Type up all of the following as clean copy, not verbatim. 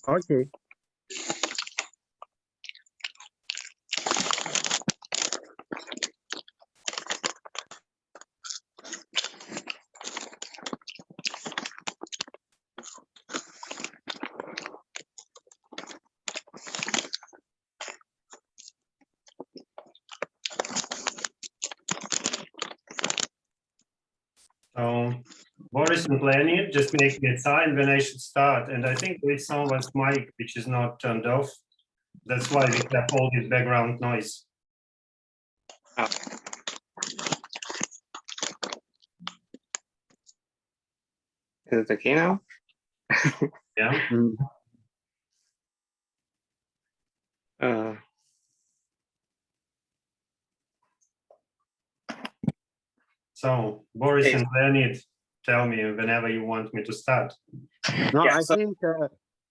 Okay. So Boris and Lenny just make me a sign when I should start. And I think there is someone's mic which is not turned off. That's why we have all this background noise. Is it okay now? Yeah. So Boris Yes. and Leonid, tell me whenever you want me to start. No, Yeah, I so- think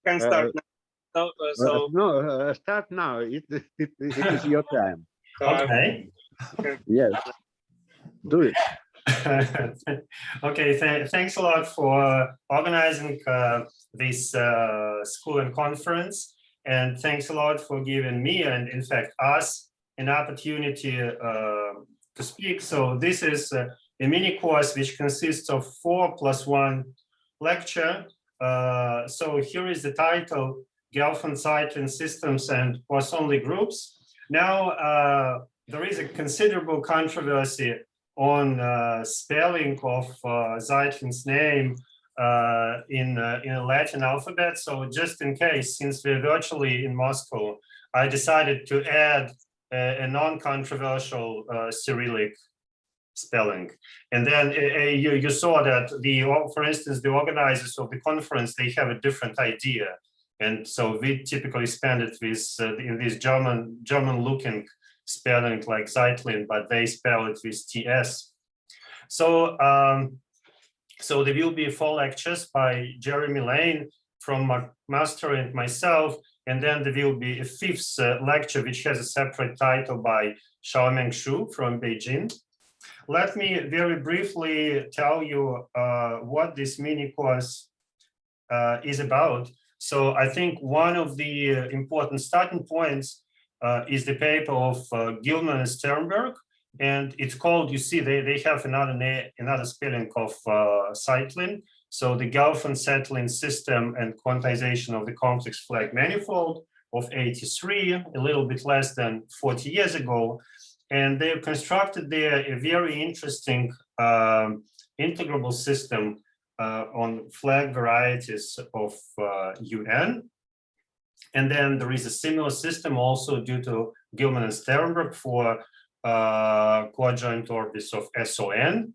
Can start now. So no, start now. It is your time. Okay. Yes, do it. Okay, thanks a lot for organizing this school and conference, and thanks a lot for giving me and in fact us an opportunity to speak. So this is a mini course which consists of 4+1 lecture. So here is the title: Gelfand-Tsetlin Systems and Poisson-Lie Groups. Now there is a considerable controversy on spelling of Tsetlin's name in a Latin alphabet. So just in case, since we're virtually in Moscow, I decided to add a non-controversial Cyrillic spelling. And then you saw that for instance, the organizers of the conference, they have a different idea. And so we typically spend it with in this German-looking spelling like Tsetlin, but they spell it with TS. So, so there will be 4 lectures by Jeremy Lane from McMaster and myself, and then there will be a 5th lecture which has a separate title by Xiaomeng Xu from Beijing. Let me very briefly tell you what this mini course is about. So I think one of the important starting points is the paper of Gilman and Sternberg, and it's called, you see, they have another spelling of Tsetlin. So the Gelfand-Tsetlin system and quantization of the complex flag manifold of 83, a little bit less than 40 years ago. And they've constructed there a very interesting integrable system on flag varieties of UN. And then there is a similar system also due to Gilman and Sternberg for coadjoint orbits of SON.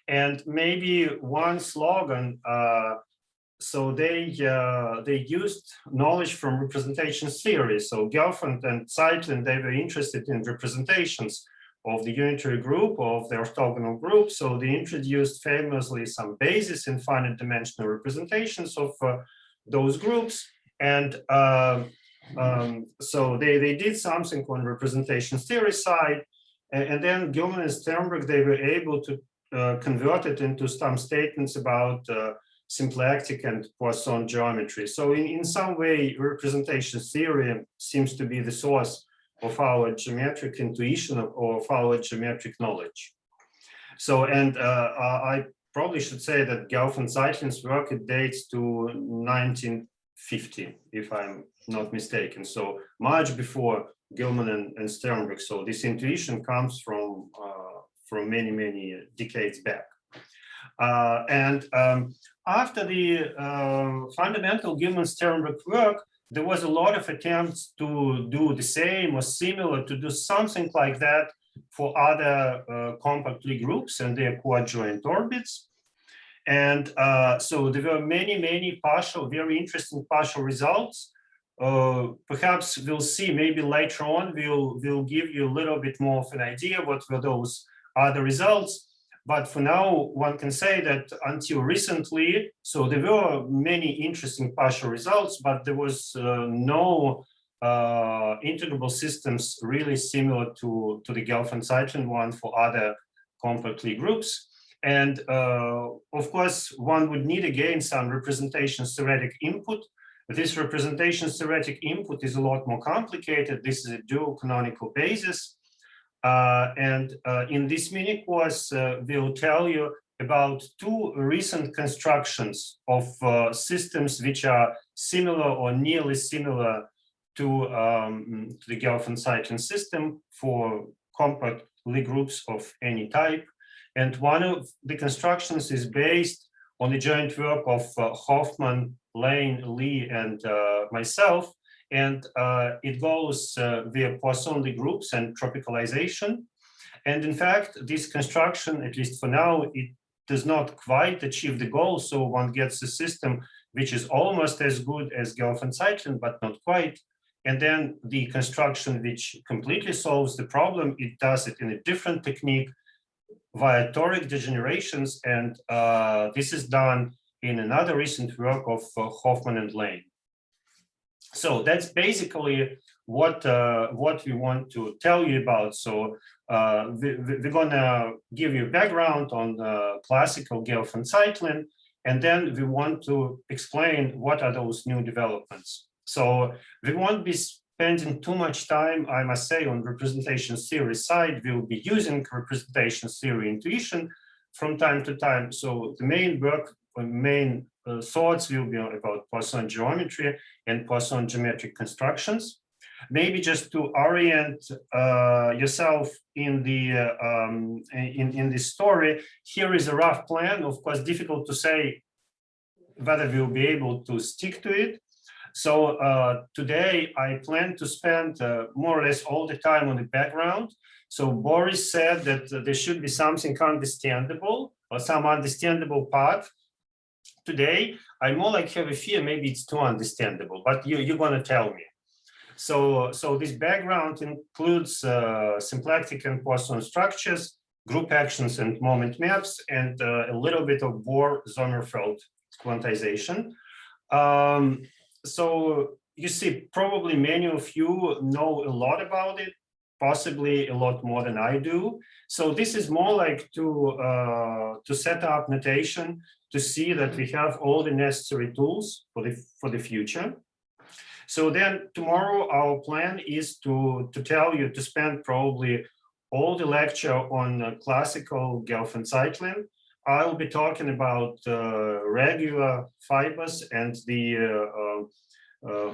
And maybe one slogan, so they used knowledge from representation theory. So Gelfand and Tsetlin, they were interested in representations of the unitary group, of the orthogonal group. So they introduced famously some basis in finite dimensional representations of those groups. And so they did something on representation theory side. And then Gilman and Sternberg, they were able to convert it into some statements about symplectic and Poisson geometry. So in some way, representation theory seems to be the source of our geometric intuition or of our geometric knowledge. So, and I probably should say that Gelfand-Tsetlin's work, it dates to 1950, if I'm not mistaken. So much before Gilman and Sternberg. So this intuition comes from many, many decades back. After the fundamental Gilman-Sternberg work, there was a lot of attempts to do the same or similar, to do something like that for other compact Lie groups and their coadjoint orbits. And so there were many, many partial, very interesting partial results. Perhaps we'll see, maybe later on, we'll give you a little bit more of an idea what were those other results. But for now, one can say that until recently, so there were many interesting partial results, but there was no integrable systems really similar to the Gelfand-Tsetlin one for other compact Lie groups. And of course, one would need again some representation theoretic input. This representation theoretic input is a lot more complicated. This is a dual canonical basis. In this mini course, we'll tell you about two recent constructions of systems which are similar or nearly similar to the Gelfand-Tsetlin system for compact Lie groups of any type. And one of the constructions is based on the joint work of Hoffman, Lane, Lie, and myself. And it goes via Poisson-Lie groups and tropicalization. And in fact, this construction, at least for now, it does not quite achieve the goal. So one gets a system which is almost as good as Gelfand-Tsetlin, but not quite. And then the construction which completely solves the problem, it does it in a different technique via toric degenerations. And this is done in another recent work of Hoffman and Lane. So that's basically what we want to tell you about. So we're gonna give you background on classical Gelfand-Tsetlin, and then we want to explain what are those new developments. So we won't be spending too much time, I must say, on representation theory side. We'll be using representation theory intuition from time to time. So the main work, main thoughts will be about Poisson geometry and Poisson geometric constructions. Maybe just to orient yourself in the in this story, here is a rough plan. Of course, difficult to say whether we'll be able to stick to it. So today I plan to spend more or less all the time on the background. So Boris said that there should be something understandable or some understandable part. Today, I more like have a fear, maybe it's too understandable, but you're gonna tell me. So this background includes symplectic and Poisson structures, group actions and moment maps, and a little bit of Bohr-Sommerfeld quantization. So you see, probably many of you know a lot about it, possibly a lot more than I do. So this is more like to set up notation to see that we have all the necessary tools for the future. So then tomorrow our plan is to tell you to spend probably all the lecture on classical Gelfand-Tsetlin. I will be talking about regular fibers and the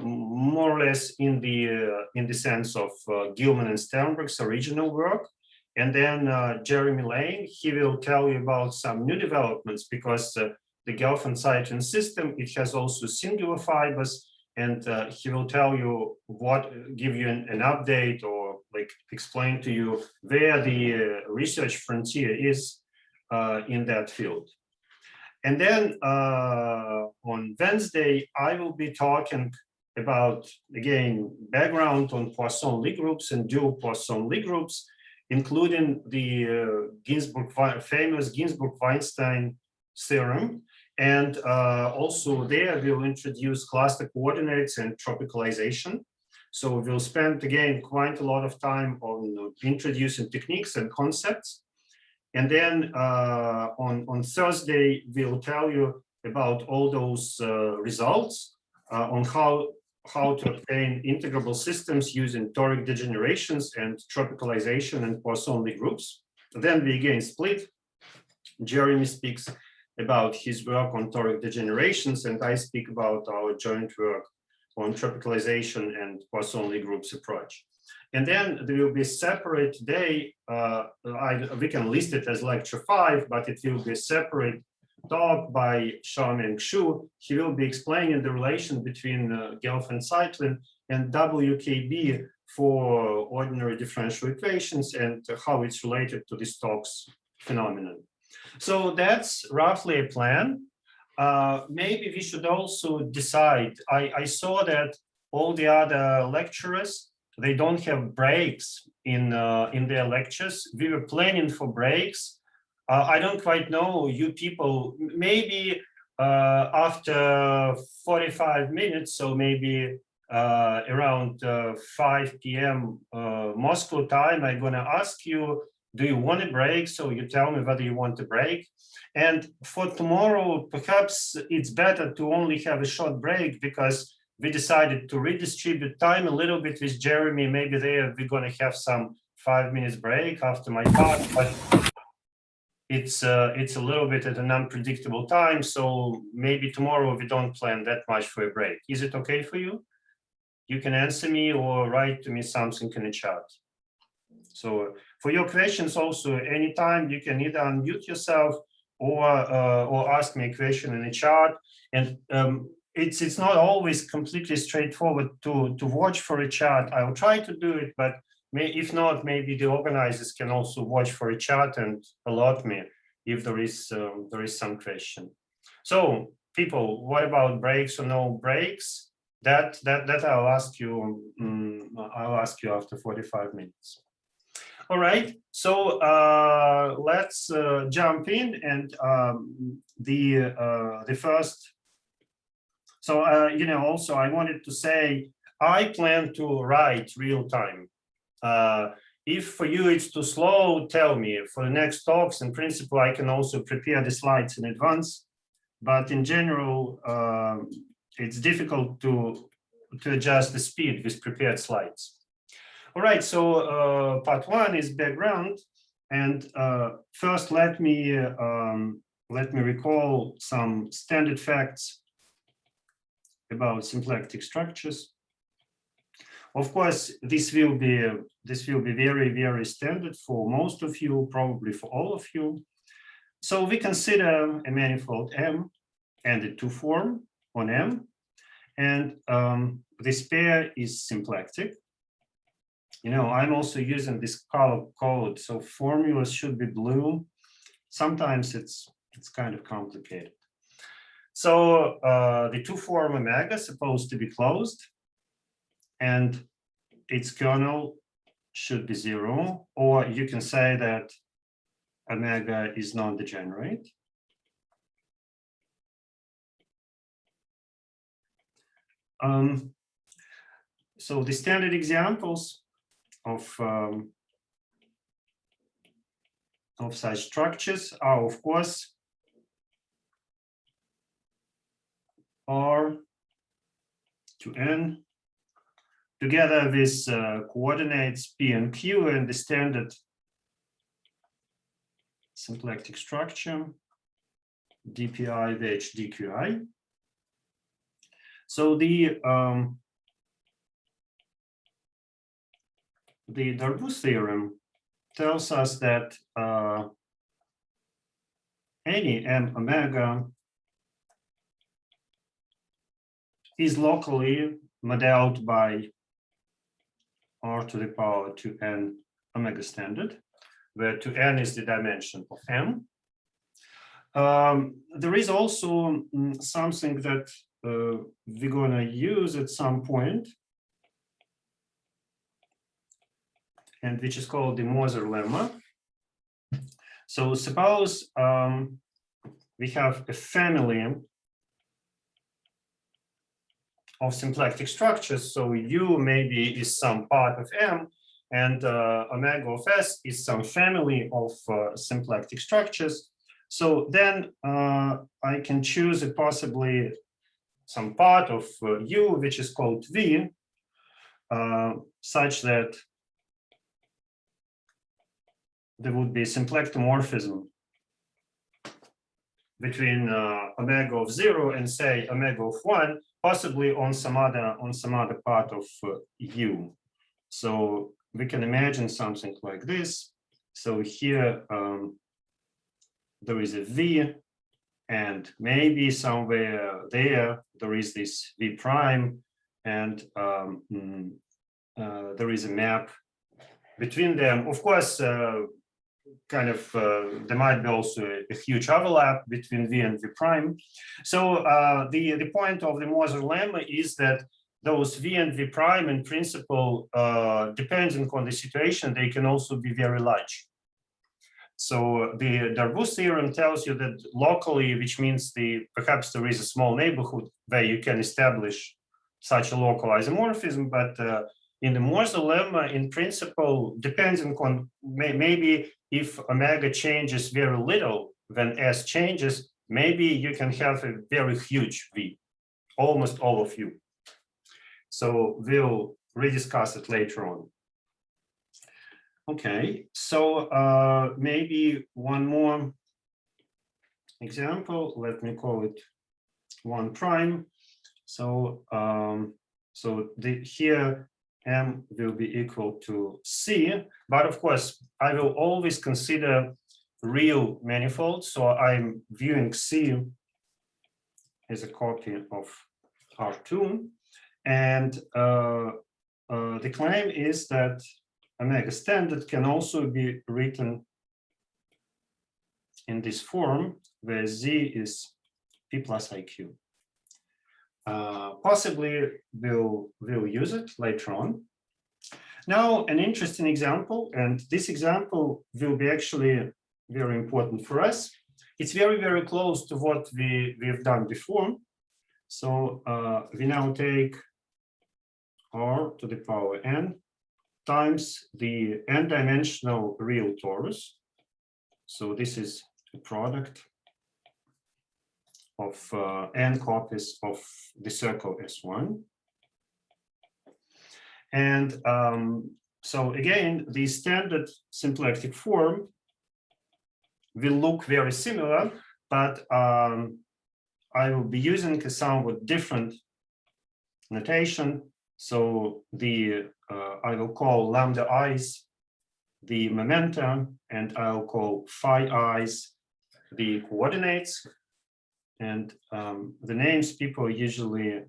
more or less in the sense of Gilman and Sternberg's original work. And then Jeremy Lane, he will tell you about some new developments, because the Gelfand-Tsetlin system, it has also singular fibers, and he will tell you give you an update or like explain to you where the research frontier is in that field. And then on Wednesday, I will be talking about, again, background on Poisson-Lie groups and dual Poisson-Lie groups, including the famous Ginzburg-Weinstein theorem. And also there we'll introduce cluster coordinates and tropicalization. So we'll spend, again, quite a lot of time on introducing techniques and concepts. And then on Thursday, we'll tell you about all those results on how to obtain integrable systems using toric degenerations and tropicalization and Poisson-Lie groups. Then we again split. Jeremy speaks about his work on toric degenerations, and I speak about our joint work on tropicalization and Poisson-Lie groups approach. And then there will be a separate day, we can list it as lecture 5, but it will be a separate talk by Xiaomeng Xu. He will be explaining the relation between Gelfand-Tsetlin and WKB for ordinary differential equations and how it's related to the Stokes phenomenon. So that's roughly a plan. Maybe we should also decide. I saw that all the other lecturers, they don't have breaks in their lectures. We were planning for breaks. I don't quite know, you people, maybe after 45 minutes, so maybe around 5 p.m. Moscow time, I'm gonna ask you, do you want a break? So you tell me whether you want a break. And for tomorrow, perhaps it's better to only have a short break, because we decided to redistribute time a little bit with Jeremy. Maybe there we're going to have some 5 minutes break after my part, but it's a little bit at an unpredictable time. So maybe tomorrow we don't plan that much for a break. Is it okay for you? You can answer me or write to me something in the chat. So for your questions also, anytime you can either unmute yourself or ask me a question in the chat. And it's not always completely straightforward to watch for a chat. I will try to do it, but if not, maybe the organizers can also watch for a chat and alert me if there is some question. So people, what about breaks or no breaks? That I'll ask you. I'll ask you after 45 minutes. All right. So let's jump in, and the first. So also I wanted to say I plan to write real time. If for you it's too slow, tell me. For the next talks, in principle, I can also prepare the slides in advance. But in general, it's difficult to adjust the speed with prepared slides. All right, so part one is background, and first let me recall some standard facts about symplectic structures. Of course, this will be very, very standard for most of you, probably for all of you. So we consider a manifold M and a two form on M, and this pair is symplectic. I'm also using this color code, so formulas should be blue. Sometimes it's kind of complicated. So the two form omega is supposed to be closed, and its kernel should be 0, or you can say that omega is non-degenerate. So the standard examples of such structures are, of course, R to N, together with coordinates P and Q and the standard symplectic structure dpi VH dqi. So the Darboux theorem tells us that any M omega is locally modeled by R to the power 2n omega standard, where 2n is the dimension of M. There is also something that we're going to use at some point, and which is called the Moser lemma. So suppose we have a family of symplectic structures. So U maybe is some part of M, and omega of S is some family of symplectic structures. So then I can choose possibly some part of U, which is called V, such that there would be symplectomorphism between omega of 0 and say omega of 1, possibly on some other part of U. So we can imagine something like this. So here there is a V, and maybe somewhere there is this V prime, and there is a map between them. Of course, there might be also a huge overlap between V and V prime. So the point of the Moser lemma is that those V and V prime, in principle, depending on the situation, they can also be very large. So the Darboux theorem tells you that locally, which means perhaps there is a small neighborhood where you can establish such a local isomorphism, but in the Moser lemma, in principle, depending on maybe if omega changes very little when S changes, maybe you can have a very huge V, almost all of U. So we'll rediscuss it later on. Okay, so maybe one more example. Let me call it 1 prime. So here M will be equal to C, but of course I will always consider real manifolds. So I'm viewing C as a copy of R2, and the claim is that omega standard can also be written in this form, where Z is P plus IQ. Possibly we'll use it later on. Now, an interesting example, and this example will be actually very important for us. It's very, very close to what we've done before. So we now take R to the power n times the n-dimensional real torus. So this is a product of n copies of the circle S1. And so again, the standard symplectic form will look very similar, but I will be using a somewhat different notation. So I will call lambda i's the momentum, and I'll call phi i's the coordinates. And the names people usually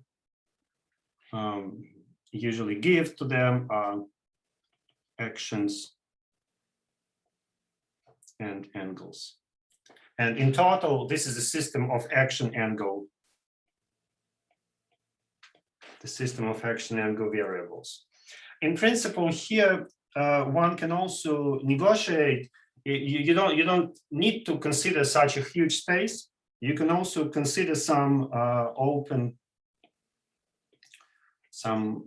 give to them are actions and angles. And in total, this is a system of action angle, the system of action angle variables. In principle, here one can also negotiate. You don't need to consider such a huge space. You can also consider some open, some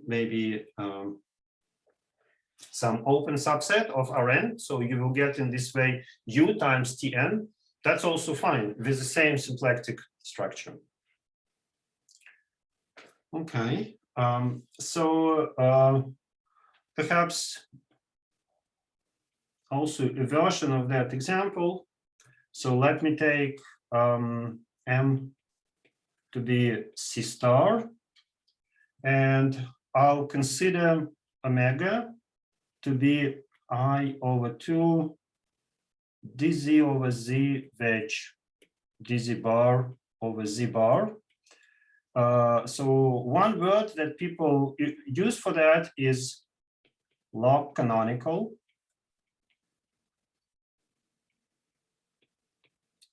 open subset of Rn. So you will get in this way U times Tn. That's also fine with the same symplectic structure. Okay, so perhaps also a version of that example. So let me take M to be C star, and I'll consider omega to be I over 2 dz over z wedge dz bar over z bar. So one word that people use for that is log canonical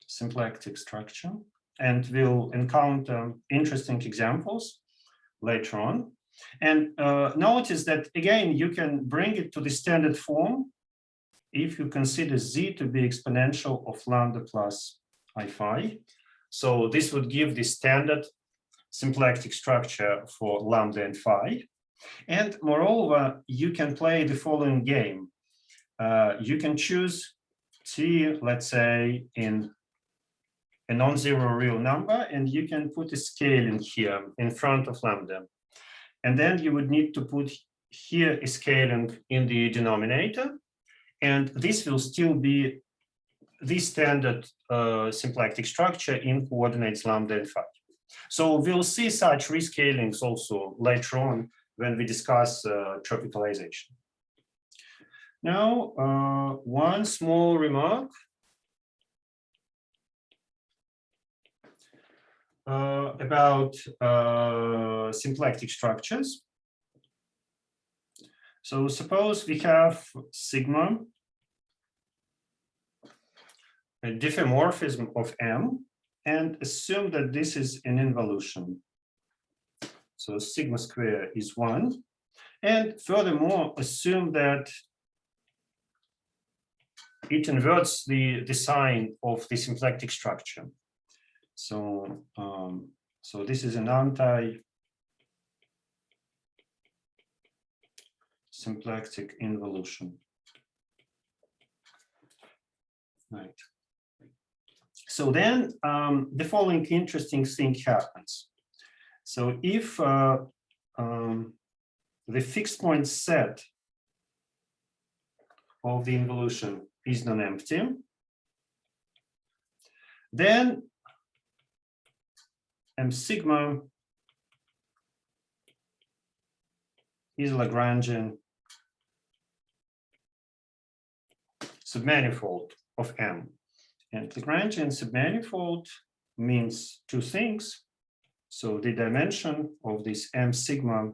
symplectic structure, and we'll encounter interesting examples later on. And notice that again, you can bring it to the standard form if you consider z to be exponential of lambda plus I phi. So this would give the standard symplectic structure for lambda and phi. And moreover, you can play the following game. You can choose t, let's say, in a non-zero real number, and you can put a scaling here in front of lambda. And then you would need to put here a scaling in the denominator, and this will still be the standard symplectic structure in coordinates lambda and phi. So we'll see such rescalings also later on when we discuss tropicalization. Now, one small remark about symplectic structures. So suppose we have sigma, a diffeomorphism of M, and assume that this is an involution. So sigma square is 1. And furthermore, assume that it inverts the sign of the symplectic structure. So, so this is an anti-symplectic involution. Right. So then the following interesting thing happens. So if the fixed point set of the involution is non-empty, then M sigma is Lagrangian submanifold of M. And Lagrangian submanifold means two things. So the dimension of this M sigma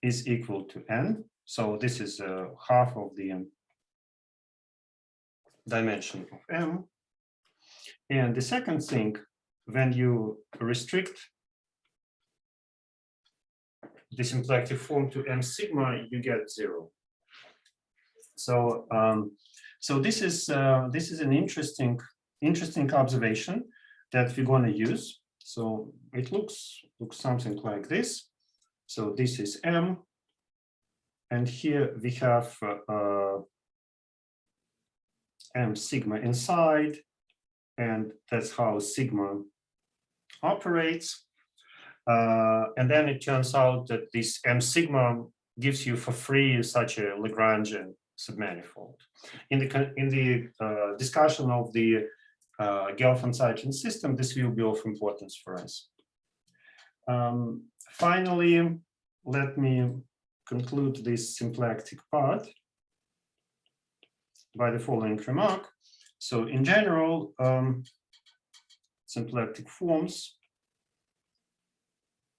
is equal to N. So this is half of the dimension of M. And the second thing, when you restrict the symplectic form to M sigma, you get 0. So so this is an interesting observation that we're going to use. So it looks something like this. So this is M, and here we have M sigma inside, and that's how sigma operates. And then it turns out that this M sigma gives you for free such a Lagrangian submanifold. In the discussion of the Gelfand-Tsetlin system, this will be of importance for us. Finally, let me conclude this symplectic part by the following remark. So in general, symplectic forms,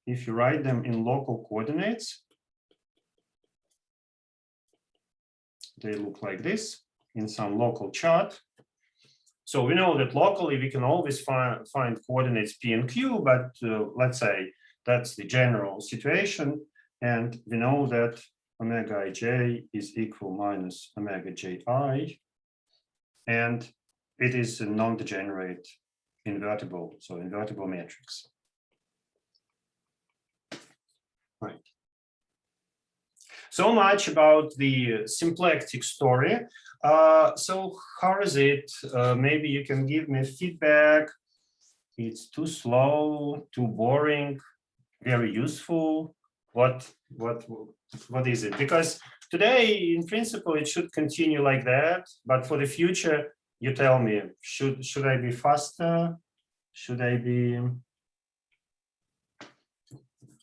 if you write them in local coordinates, they look like this in some local chart. So we know that locally we can always find coordinates P and Q, but let's say that's the general situation. And we know that omega ij is equal minus omega ji. And it is a non-degenerate invertible, so invertible matrix. Right. So much about the symplectic story. So how is it? Maybe you can give me feedback. It's too slow, too boring, very useful. What is it? Because today, in principle, it should continue like that. But for the future, you tell me, should I be faster? Should I be?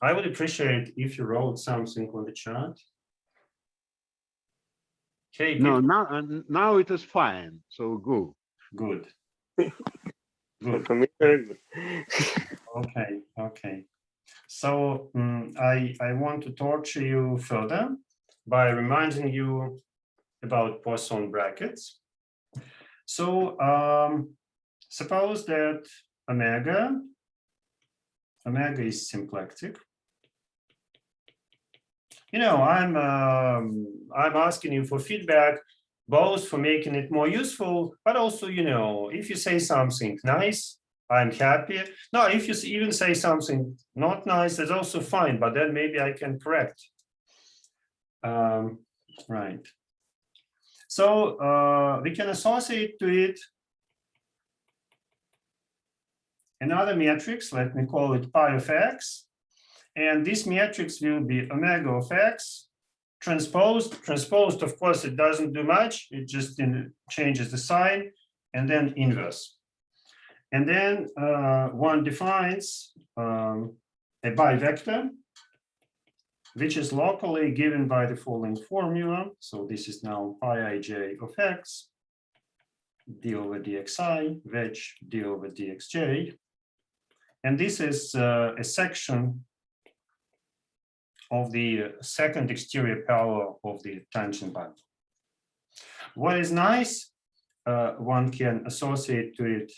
I would appreciate if you wrote something on the chat. Okay. No, now it is fine. So go. Good. Good. For me, very good. Okay. So I want to torture you further by reminding you about Poisson brackets. So suppose that omega is symplectic. You know, I'm asking you for feedback, both for making it more useful, but also, you know, if you say something nice, I'm happy. No, if you even say something not nice, that's also fine, but then maybe I can correct. Right. So we can associate to it another matrix, let me call it pi of x. And this matrix will be omega of x transposed. Transposed, of course, it doesn't do much. It just changes the sign, and then inverse. And then one defines a bivector, which is locally given by the following formula. So this is now pi ij of x, d over dxi, wedge d over dxj. And this is a section of the second exterior parallel of the tangent bundle. What is nice, one can associate to it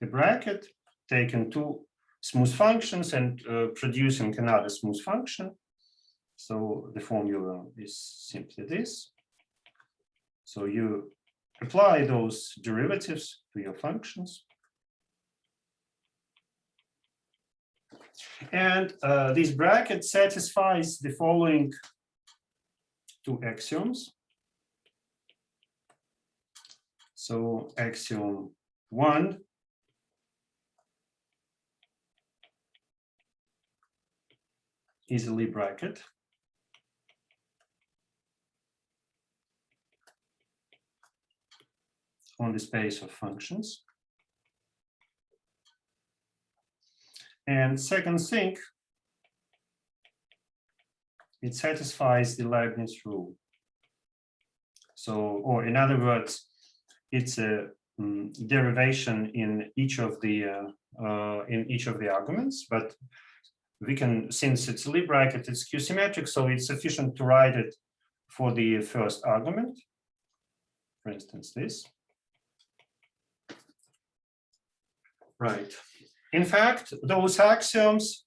a bracket, taking two smooth functions and producing another smooth function. So the formula is simply this. So you apply those derivatives to your functions. And this bracket satisfies the following two axioms. So axiom 1, is a Lie bracket on the space of functions. And second thing, it satisfies the Leibniz rule. So, or in other words, it's a derivation in each of the arguments, but we can, since it's a Lie bracket, it's Q-symmetric, so it's sufficient to write it for the first argument. For instance, this. Right. In fact, those axioms,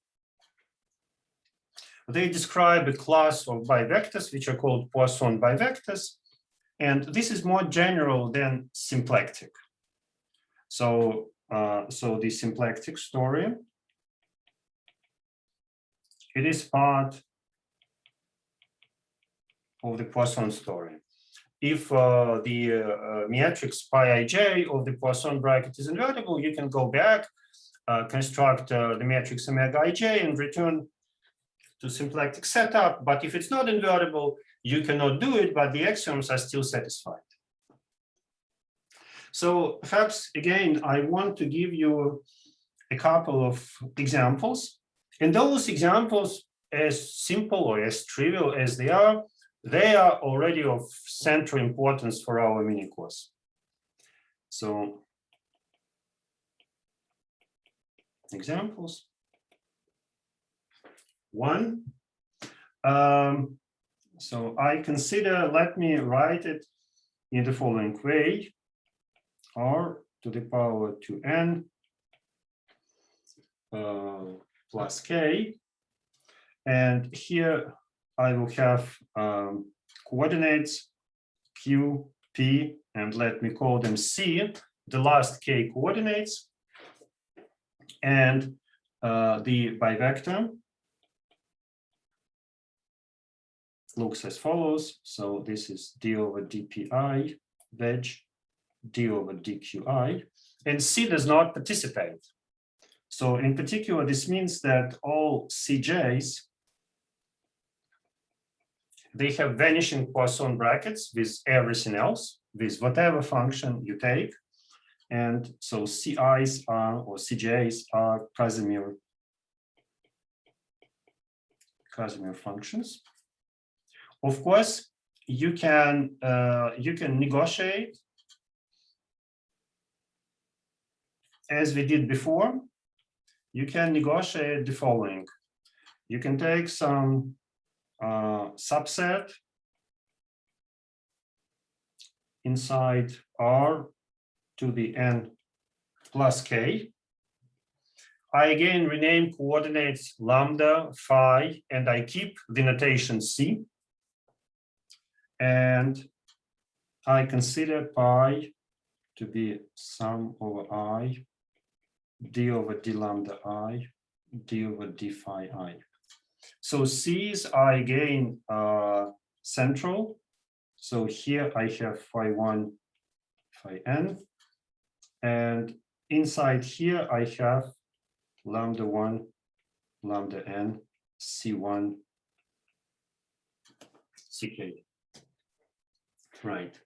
they describe a class of bivectors, which are called Poisson bivectors. And this is more general than symplectic. So, the symplectic story, it is part of the Poisson story. If the matrix pi ij of the Poisson bracket is invertible, you can go back, construct the matrix omega ij and return to symplectic setup. But if it's not invertible, you cannot do it, but the axioms are still satisfied. So perhaps, again, I want to give you a couple of examples. And those examples, as simple or as trivial as they are already of central importance for our mini course. So, examples. One, so I consider, let me write it in the following way, r to the power 2n plus k. And here I will have coordinates q, p, and let me call them c, the last k coordinates, and the bivector looks as follows. So this is d over dpi wedge d over dqi, and c does not participate. So in particular, this means that all CJs, they have vanishing Poisson brackets with everything else, with whatever function you take. And so CIs are, or CJs are Casimir functions. Of course, you can negotiate as we did before. You can negotiate the following. You can take some subset inside R to the n plus k. I again rename coordinates lambda, phi, and I keep the notation c. And I consider pi to be sum over I, d over d lambda I, d over d phi I. So C's are again central. So here I have phi 1, phi n. And inside here I have lambda 1, lambda n, c1, ck. Right.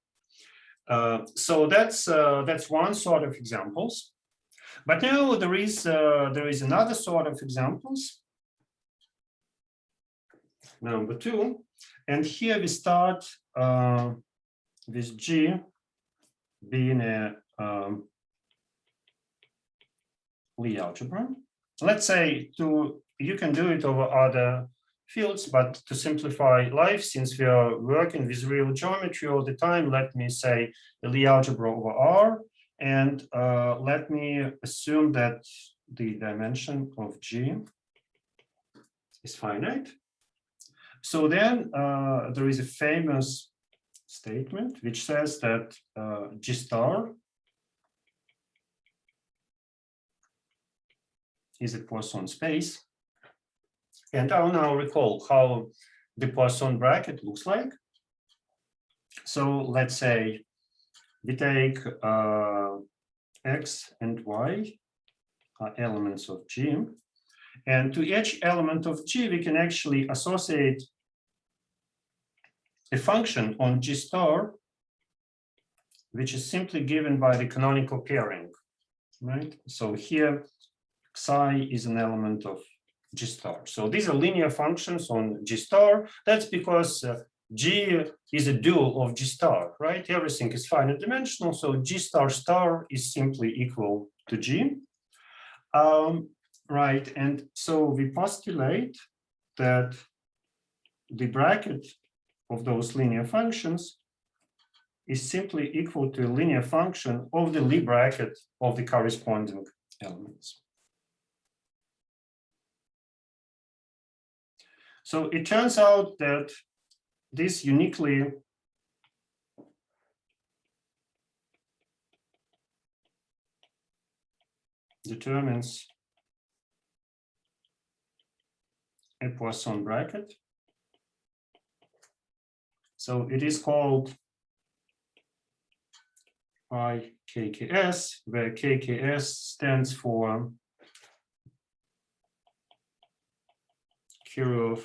So that's one sort of examples. But now there is another sort of examples. Number 2, and here we start with G being a Lie algebra. Let's say you can do it over other fields, but to simplify life, since we are working with real geometry all the time, let me say the Lie algebra over R, and let me assume that the dimension of G is finite. So then there is a famous statement which says that G star is a Poisson space. And I'll now recall how the Poisson bracket looks like. So let's say we take X and Y are elements of G. And to each element of G, we can actually associate a function on G star, which is simply given by the canonical pairing, right? So here, psi is an element of G star. So these are linear functions on G star. That's because G is a dual of G star, right? Everything is finite dimensional, so G star star is simply equal to G. Right, and so we postulate that the bracket of those linear functions is simply equal to a linear function of the Lie bracket of the corresponding elements. So it turns out that this uniquely determines a Poisson bracket. So it is called pi KKS, where KKS stands for Kirov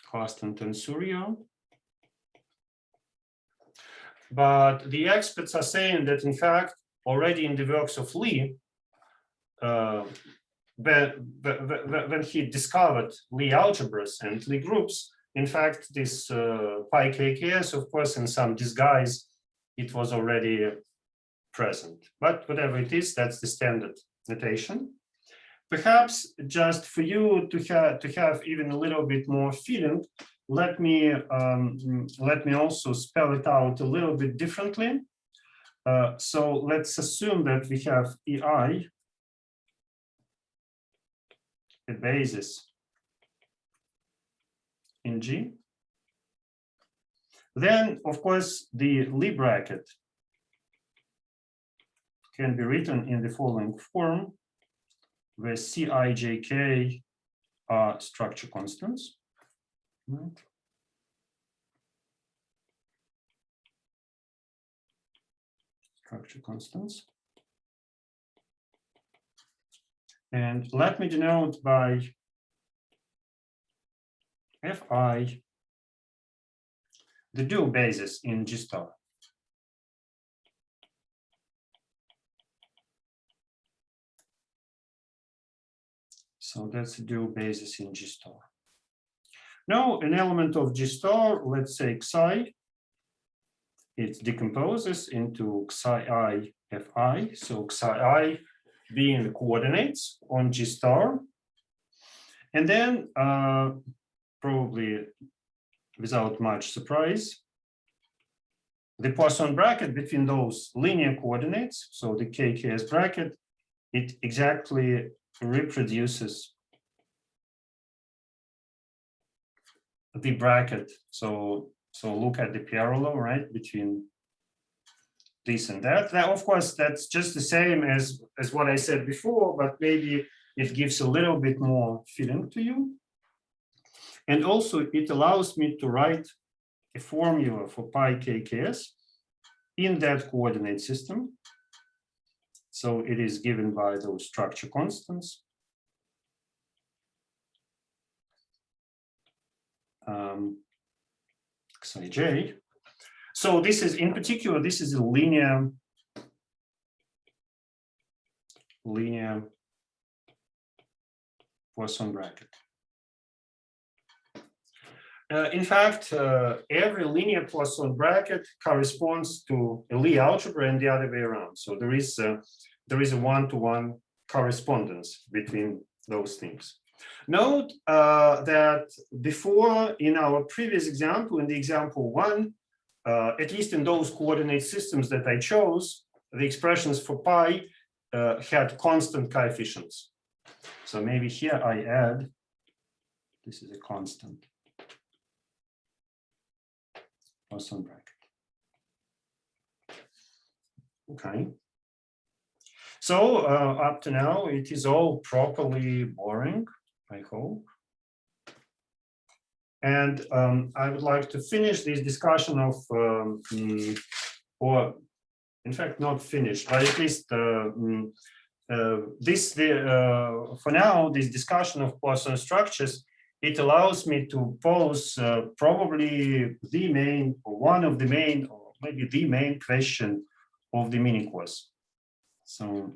constant tensorial. But the experts are saying that, in fact, already in the works of Lie, when he discovered Lie algebras and Lie groups, in fact, this pi KKS, of course, in some disguise, it was already present. But whatever it is, that's the standard notation. Perhaps just for you to have even a little bit more feeling, let me also spell it out a little bit differently. So let's assume that we have EI, a basis in G. Then, of course, the Lie bracket can be written in the following form, where Cij, are structure constants. Right. Structure constants. And let me denote by Fi the dual basis in G star. So that's a dual basis in G star. Now, an element of G star, let's say Xi, it decomposes into Xi Fi. So Xi being the coordinates on G star. And then, probably without much surprise, the Poisson bracket between those linear coordinates, so the KKS bracket, it exactly reproduces the bracket. So look at the parallel, right, between this and that. Now, of course, that's just the same as what I said before, but maybe it gives a little bit more feeling to you. And also it allows me to write a formula for pi KKS in that coordinate system. So it is given by those structure constants. Xij. So this is, in particular, this is a linear Poisson bracket. In fact, every linear Poisson bracket corresponds to a Lie algebra and the other way around. So there is a one-to-one correspondence between those things. Note that before, in our previous example, in the example 1, at least in those coordinate systems that I chose, the expressions for pi had constant coefficients. So maybe here I add, this is a constant Poisson bracket. Okay. So up to now, it is all properly boring, I hope. And I would like to finish this discussion of, or in fact, not finish, but at least for now, this discussion of Poisson structures, it allows me to pose probably the main, or one of the main, or maybe the main question of the mini course. So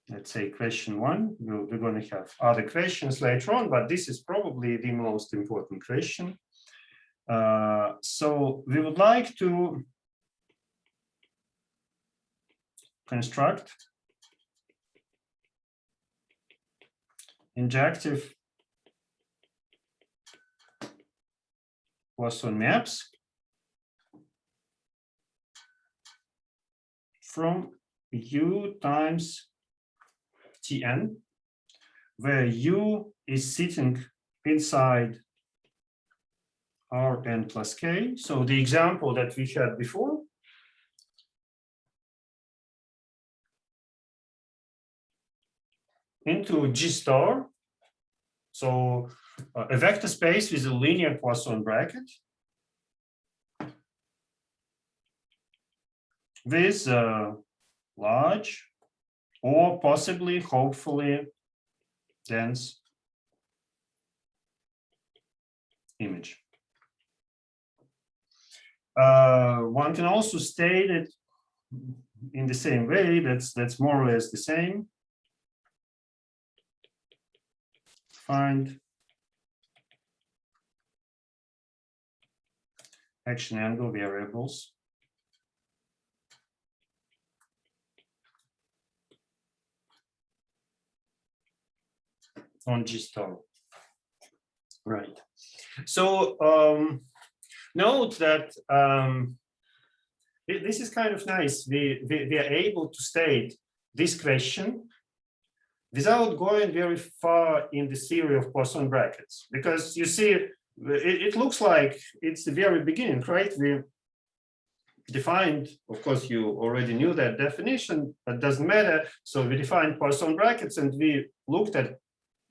let's say question 1. We're going to have other questions later on, but this is probably the most important question. So we would like to construct injective Poisson maps from U times Tn, where U is sitting inside Rn plus k. So the example that we had before, into G star, so a vector space with a linear Poisson bracket with a large or possibly, hopefully, dense image. One can also state it in the same way. That's more or less the same. Find action angle variables on G star. Right. So note that this is kind of nice. We are able to state this question without going very far in the theory of Poisson brackets, because you see, it looks like it's the very beginning, right? We defined, of course, you already knew that definition, but doesn't matter. So we defined Poisson brackets and we looked at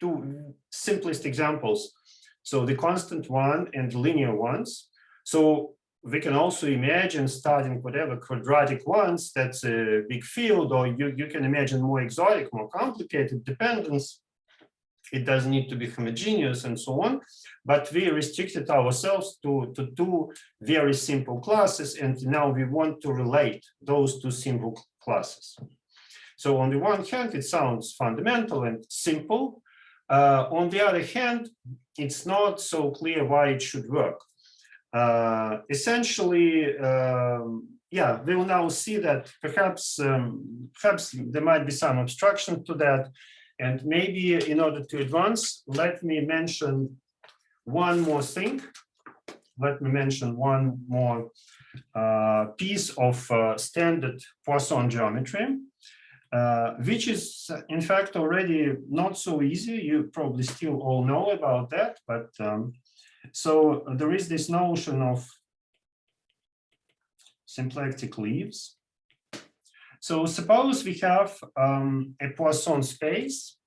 two simplest examples. So the constant one and the linear ones. So we can also imagine starting whatever quadratic ones, that's a big field, or you can imagine more exotic, more complicated dependence. It doesn't need to be homogeneous and so on, but we restricted ourselves to two very simple classes, and now we want to relate those two simple classes. So on the one hand, it sounds fundamental and simple. On the other hand, it's not so clear why it should work. Essentially, yeah, we will now see that perhaps there might be some abstraction to that. And maybe in order to advance, let me mention one more thing. Let me mention one more piece of standard Poisson geometry, which is in fact already not so easy. You probably still all know about that, but so there is this notion of symplectic leaves. So suppose we have a Poisson space,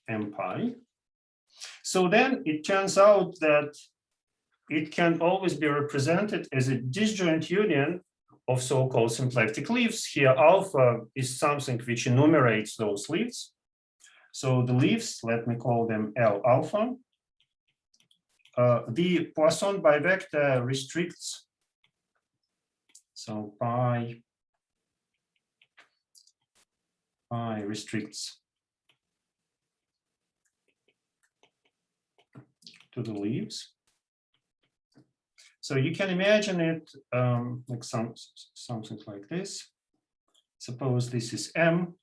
M pi. So then it turns out that it can always be represented as a disjoint union of so-called symplectic leaves. Here, alpha is something which enumerates those leaves. So the leaves, let me call them L alpha. The Poisson bivector restricts, so pi restricts to the leaves. So you can imagine it like something like this. Suppose this is M,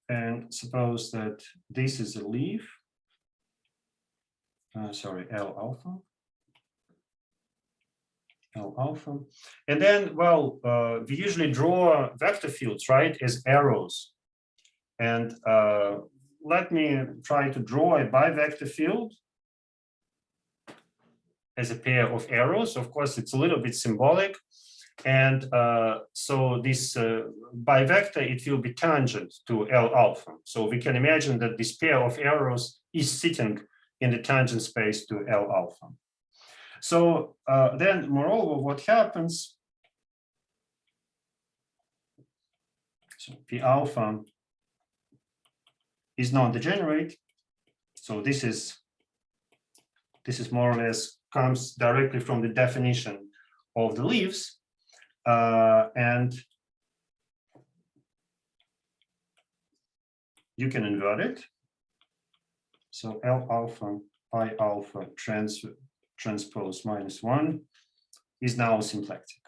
and suppose that this is a leaf. Sorry, L alpha. L alpha. And then, well, we usually draw vector fields, right, as arrows. And let me try to draw a bivector field as a pair of arrows. Of course, it's a little bit symbolic. And so this bivector, it will be tangent to L alpha. So we can imagine that this pair of arrows is sitting in the tangent space to L alpha. So then, moreover, what happens So P alpha is non-degenerate. So this is more or less comes directly from the definition of the leaves, and you can invert it. So L alpha pi alpha transpose -1 is now symplectic.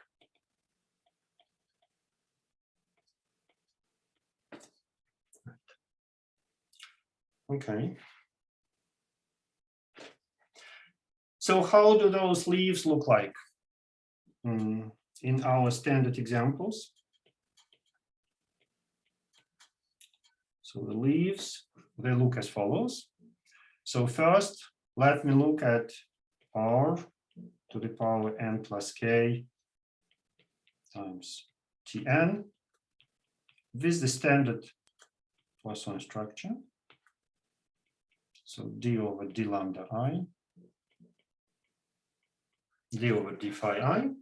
Okay. So how do those leaves look like in our standard examples? So the leaves, they look as follows. So first, let me look at R to the power n plus k times Tn with the standard Poisson structure. So d over d lambda I, d over d phi I.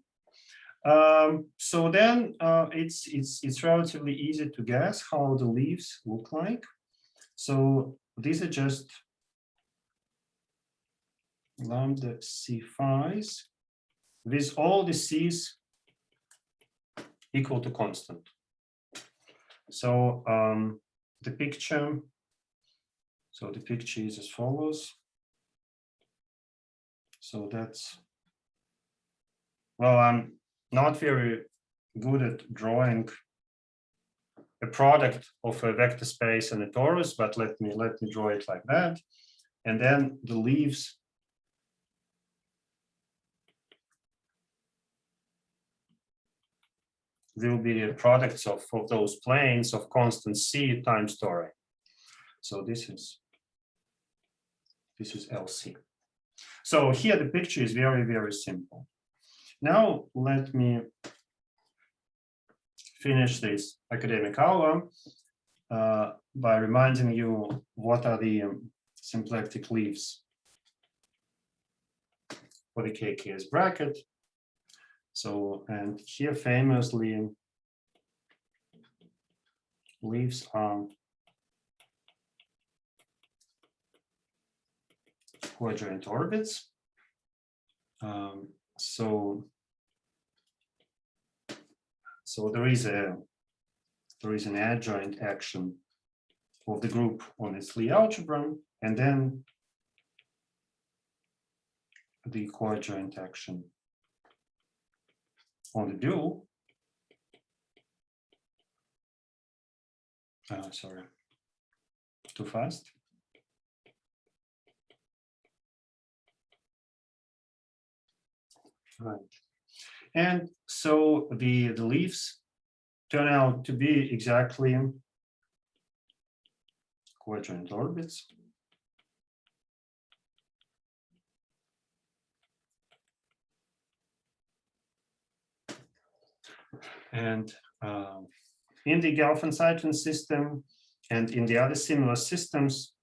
So then it's relatively easy to guess how the leaves look like. So these are just lambda c phi's with all the c's equal to constant. So the picture is as follows. So that's, well, I'm not very good at drawing a product of a vector space and a torus, but let me draw it like that. And then the leaves will be products of those planes of constant c times tori. So this is LC. So here the picture is very, very simple. Now let me finish this academic hour by reminding you what are the symplectic leaves for the KKS bracket. So, and here famously leaves are quadrant orbits. So there is an adjoint action of the group on its Lie algebra, and then the coadjoint action on the dual. Sorry, too fast. Right. And so the leaves turn out to be exactly quadrant orbits. And in the Gelfand-Tsetlin system and in the other similar systems,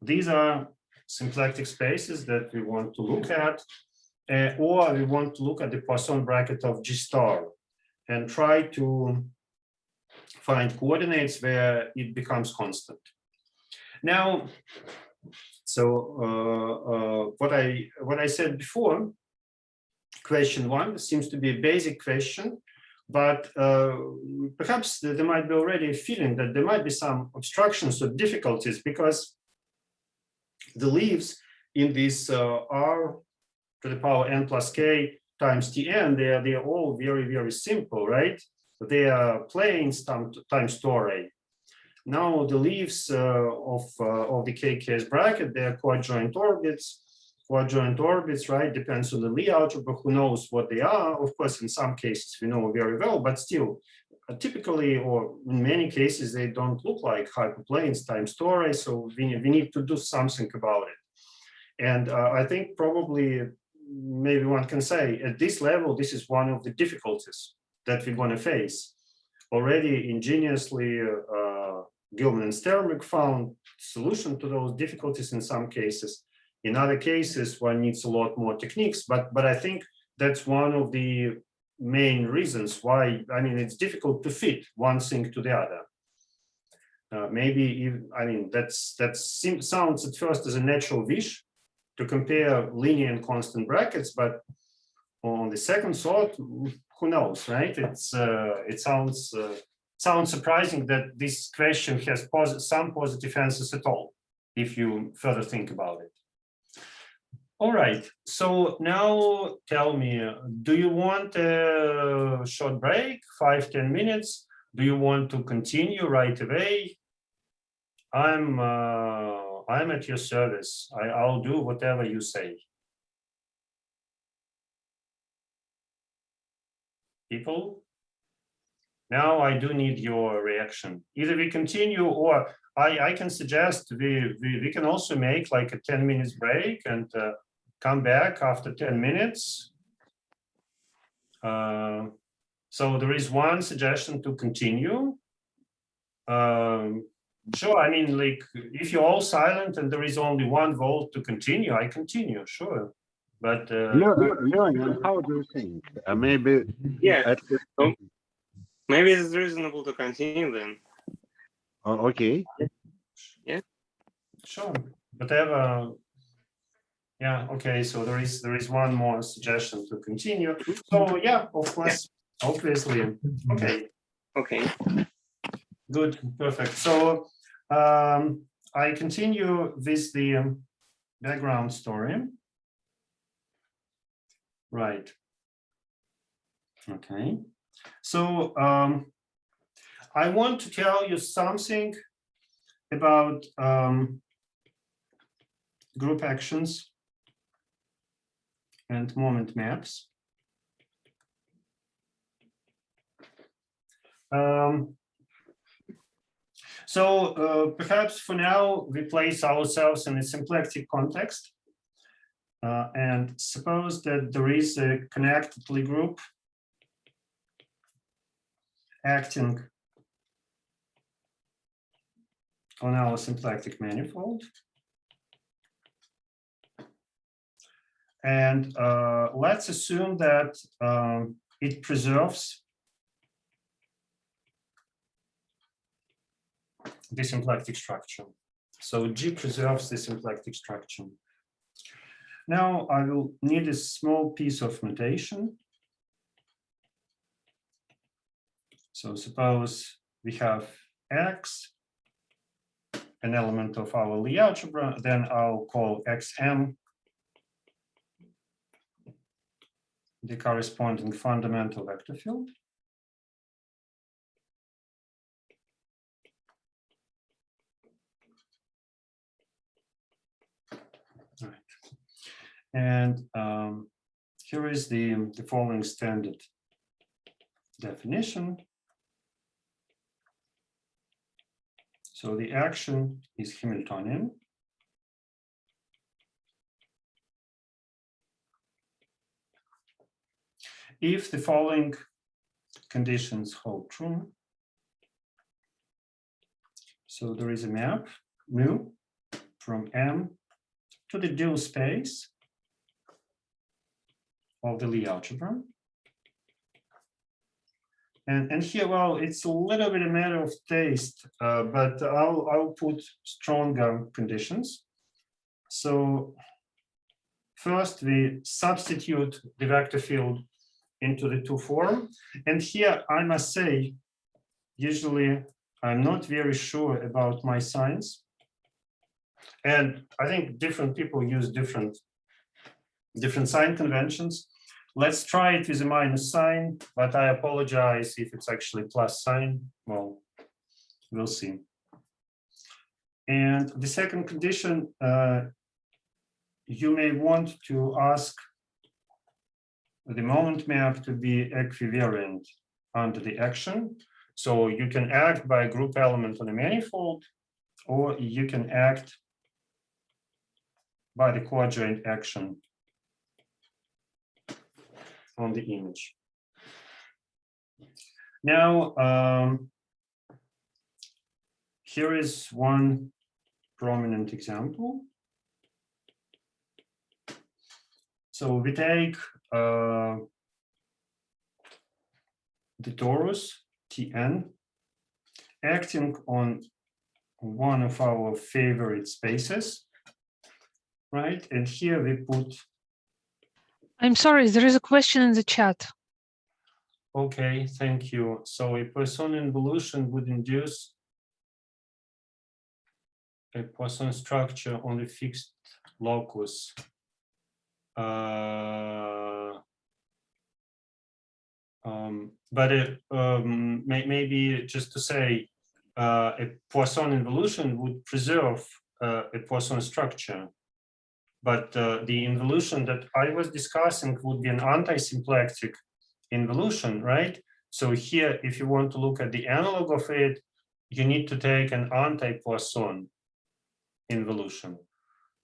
these are symplectic spaces that we want to look at. Or we want to look at the Poisson bracket of G star and try to find coordinates where it becomes constant. Now, so what I said before, question 1 seems to be a basic question, but perhaps there might be already a feeling that there might be some obstructions or difficulties because the leaves in this R to the power n plus k times Tn, they are all very, very simple, right? They are planes times tori. Now the leaves of the KKS bracket, they are coadjoint orbits. Coadjoint orbits, right? Depends on the Lie algebra, who knows what they are. Of course, in some cases we know very well, but still, typically, or in many cases, they don't look like hyperplanes times tori. So we need to do something about it. And I think probably maybe one can say at this level, this is one of the difficulties that we're going to face. Already ingeniously, Gilman and Sternberg found solution to those difficulties in some cases. In other cases, one needs a lot more techniques, but I think that's one of the main reasons why, I mean, it's difficult to fit one thing to the other. Maybe, that sounds at first as a natural wish to compare linear and constant brackets, but on the second thought, who knows, right? It sounds surprising that this question has some positive answers at all, if you further think about it. All right, so now tell me, do you want a short break, 5-10 minutes? Do you want to continue right away? I'm at your service. I'll do whatever you say. People, now I do need your reaction. Either we continue, or I can suggest we can also make like a 10 minutes break and come back after 10 minutes. So there is one suggestion to continue. Sure, I mean, like, if you're all silent and there is only one vote to continue, I continue, sure. But Leon, how do you think? Maybe Yeah, at least, so maybe it's reasonable to continue then. okay. sure, whatever. Yeah, okay, so there is one more suggestion to continue. So yeah, of course, obviously. Okay, Okay. good, perfect. So I continue with the background story. Right. Okay. So I want to tell you something about group actions and moment maps. Perhaps for now, we place ourselves in a symplectic context. And suppose that there is a connected Lie group acting on our symplectic manifold. And let's assume that it preserves the symplectic structure. So G preserves the symplectic structure. Now I will need a small piece of notation. So suppose we have X, an element of our Lie algebra, then I'll call XM the corresponding fundamental vector field. All right. And here is the following standard definition. So the action is Hamiltonian. If the following conditions hold true, so there is a map mu from M to the dual space of the Lie algebra. And here, well, it's a little bit a matter of taste, but I'll put stronger conditions. So first we substitute the vector field into the two form. And here I must say, usually I'm not very sure about my signs. And I think different people use different sign conventions. Let's try it with a minus sign, but I apologize if it's actually plus sign. Well, we'll see. And the second condition, you may want to ask the moment map to be equivariant under the action. So you can act by a group element on a manifold, or you can act by the coadjoint action on the image. Now, here is one prominent example. So we take the torus Tn acting on one of our favorite spaces, right? And here we put. I'm sorry, there is a question in the chat. Okay, thank you. So a Poisson involution would induce a Poisson structure on a fixed locus. Maybe just to say, a Poisson involution would preserve a Poisson structure, but the involution that I was discussing would be an anti-symplectic involution, right? So here, if you want to look at the analog of it, you need to take an anti-Poisson involution.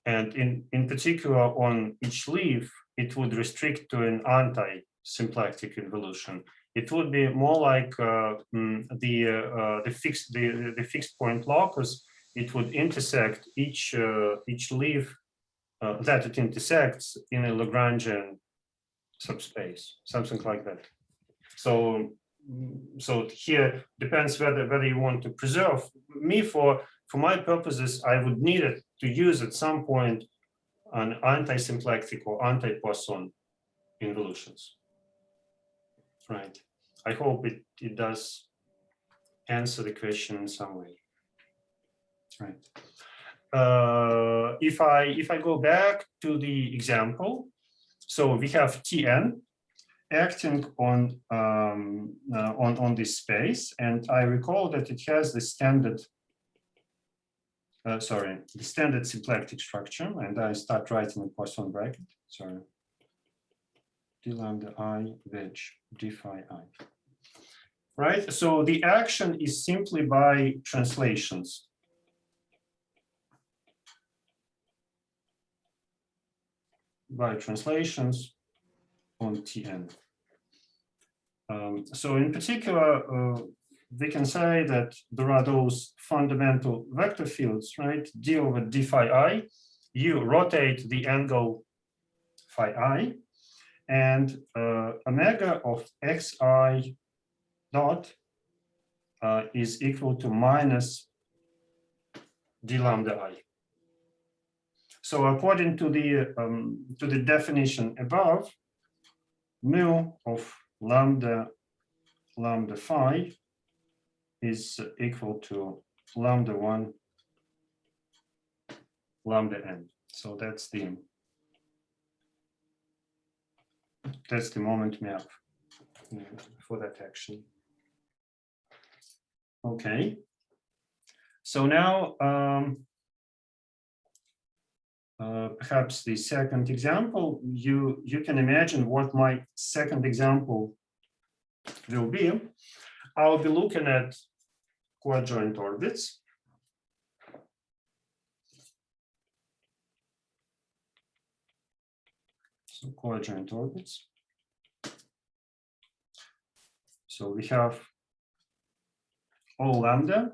And in particular, on each leaf, it would restrict to an anti-symplectic involution. It would be more like the fixed point locus. It would intersect each leaf that it intersects in a Lagrangian subspace, something like that. So here depends whether you want to preserve. For my purposes, I would need it to use at some point an anti-symplectic or anti-Poisson involutions. Right. I hope it does answer the question in some way. Right. If I go back to the example, so we have Tn acting on this space, and I recall that it has the standard. The standard symplectic structure, and I start writing a Poisson bracket. Sorry. D lambda I wedge d phi I. Right. So the action is simply by translations. By translations on Tn. So in particular, we can say that there are those fundamental vector fields, right? D over d phi I. You rotate the angle phi I, and omega of xi dot is equal to minus d lambda I. So according to the definition above, mu of lambda phi is equal to lambda 1 lambda n. So that's the moment map for that action. Okay. So now perhaps the second example, you can imagine what my second example will be. I'll be looking at coadjoint orbits. So coadjoint orbits. So we have O lambda,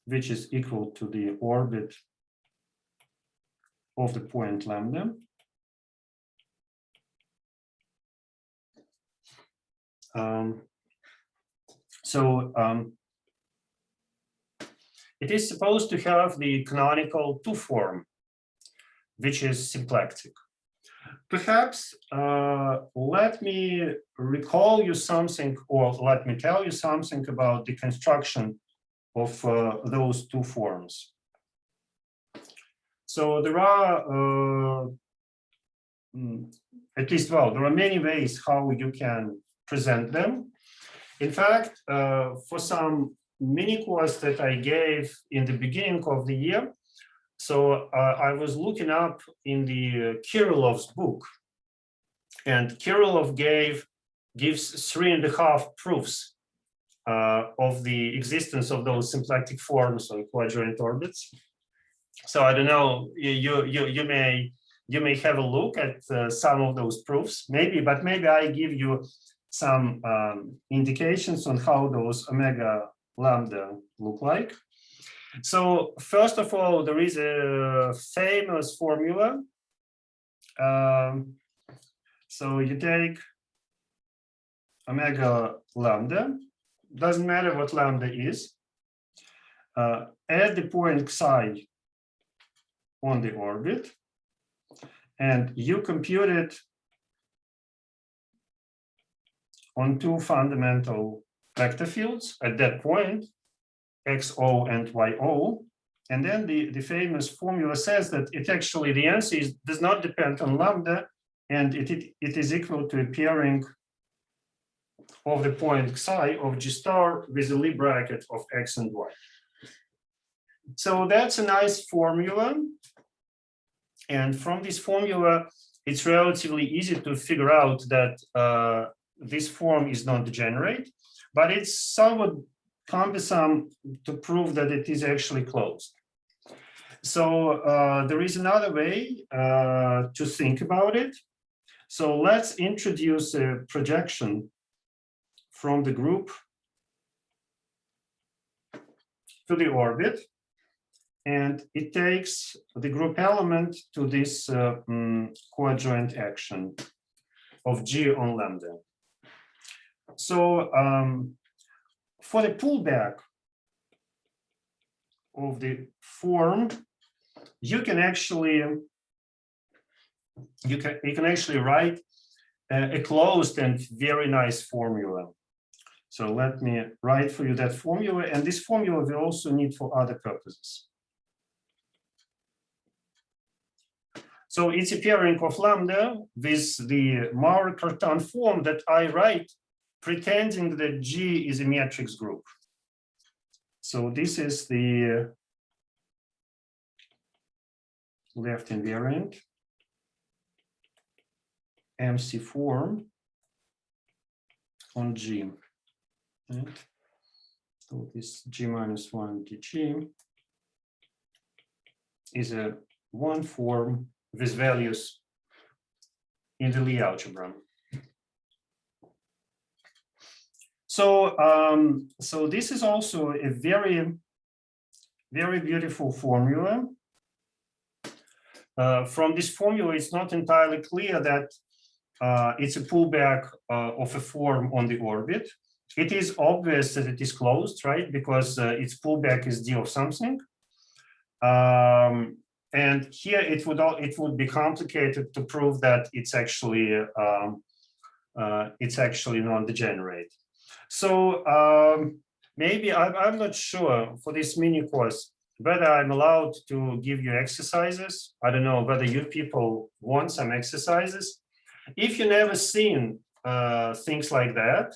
which is equal to the orbit of the point lambda. It is supposed to have the canonical two form, which is symplectic. Perhaps let me recall you something, or let me tell you something about the construction of those two forms. So there are there are many ways how you can present them. In fact, for some mini course that I gave in the beginning of the year, so I was looking up in the Kirillov's book, and Kirillov gives 3.5 proofs of the existence of those symplectic forms on coadjoint orbits. So I don't know, you may have a look at some of those proofs, maybe I give you some indications on how those omega lambda look like. So first of all, there is a famous formula. So you take omega lambda, doesn't matter what lambda is, at the point psi on the orbit, and you compute it on two fundamental vector fields at that point, xo and yo. And then the famous formula says that it actually, the answer does not depend on lambda, and it is equal to a pairing of the point psi of G star with a Lie bracket of x and y. So that's a nice formula. And from this formula, it's relatively easy to figure out that this form is not degenerate, but it's somewhat cumbersome to prove that it is actually closed. So there is another way to think about it. So let's introduce a projection from the group to the orbit, and it takes the group element to this coadjoint action of G on lambda. So for the pullback of the form, you can actually write a closed and very nice formula. So let me write for you that formula, and this formula we also need for other purposes. So it's a pairing of lambda with the Maurer-Cartan form that I write pretending that G is a matrix group. So this is the left invariant MC form on G. Right? So this G minus 1 dg is a one form with values in the Lie algebra. So, so this is also a very, very beautiful formula. From this formula, it's not entirely clear that it's a pullback of a form on the orbit. It is obvious that it is closed, right? Because its pullback is d of something. And here it would be complicated to prove that it's actually non-degenerate. So maybe I'm not sure for this mini course whether I'm allowed to give you exercises. I don't know whether you people want some exercises. If you've never seen things like that,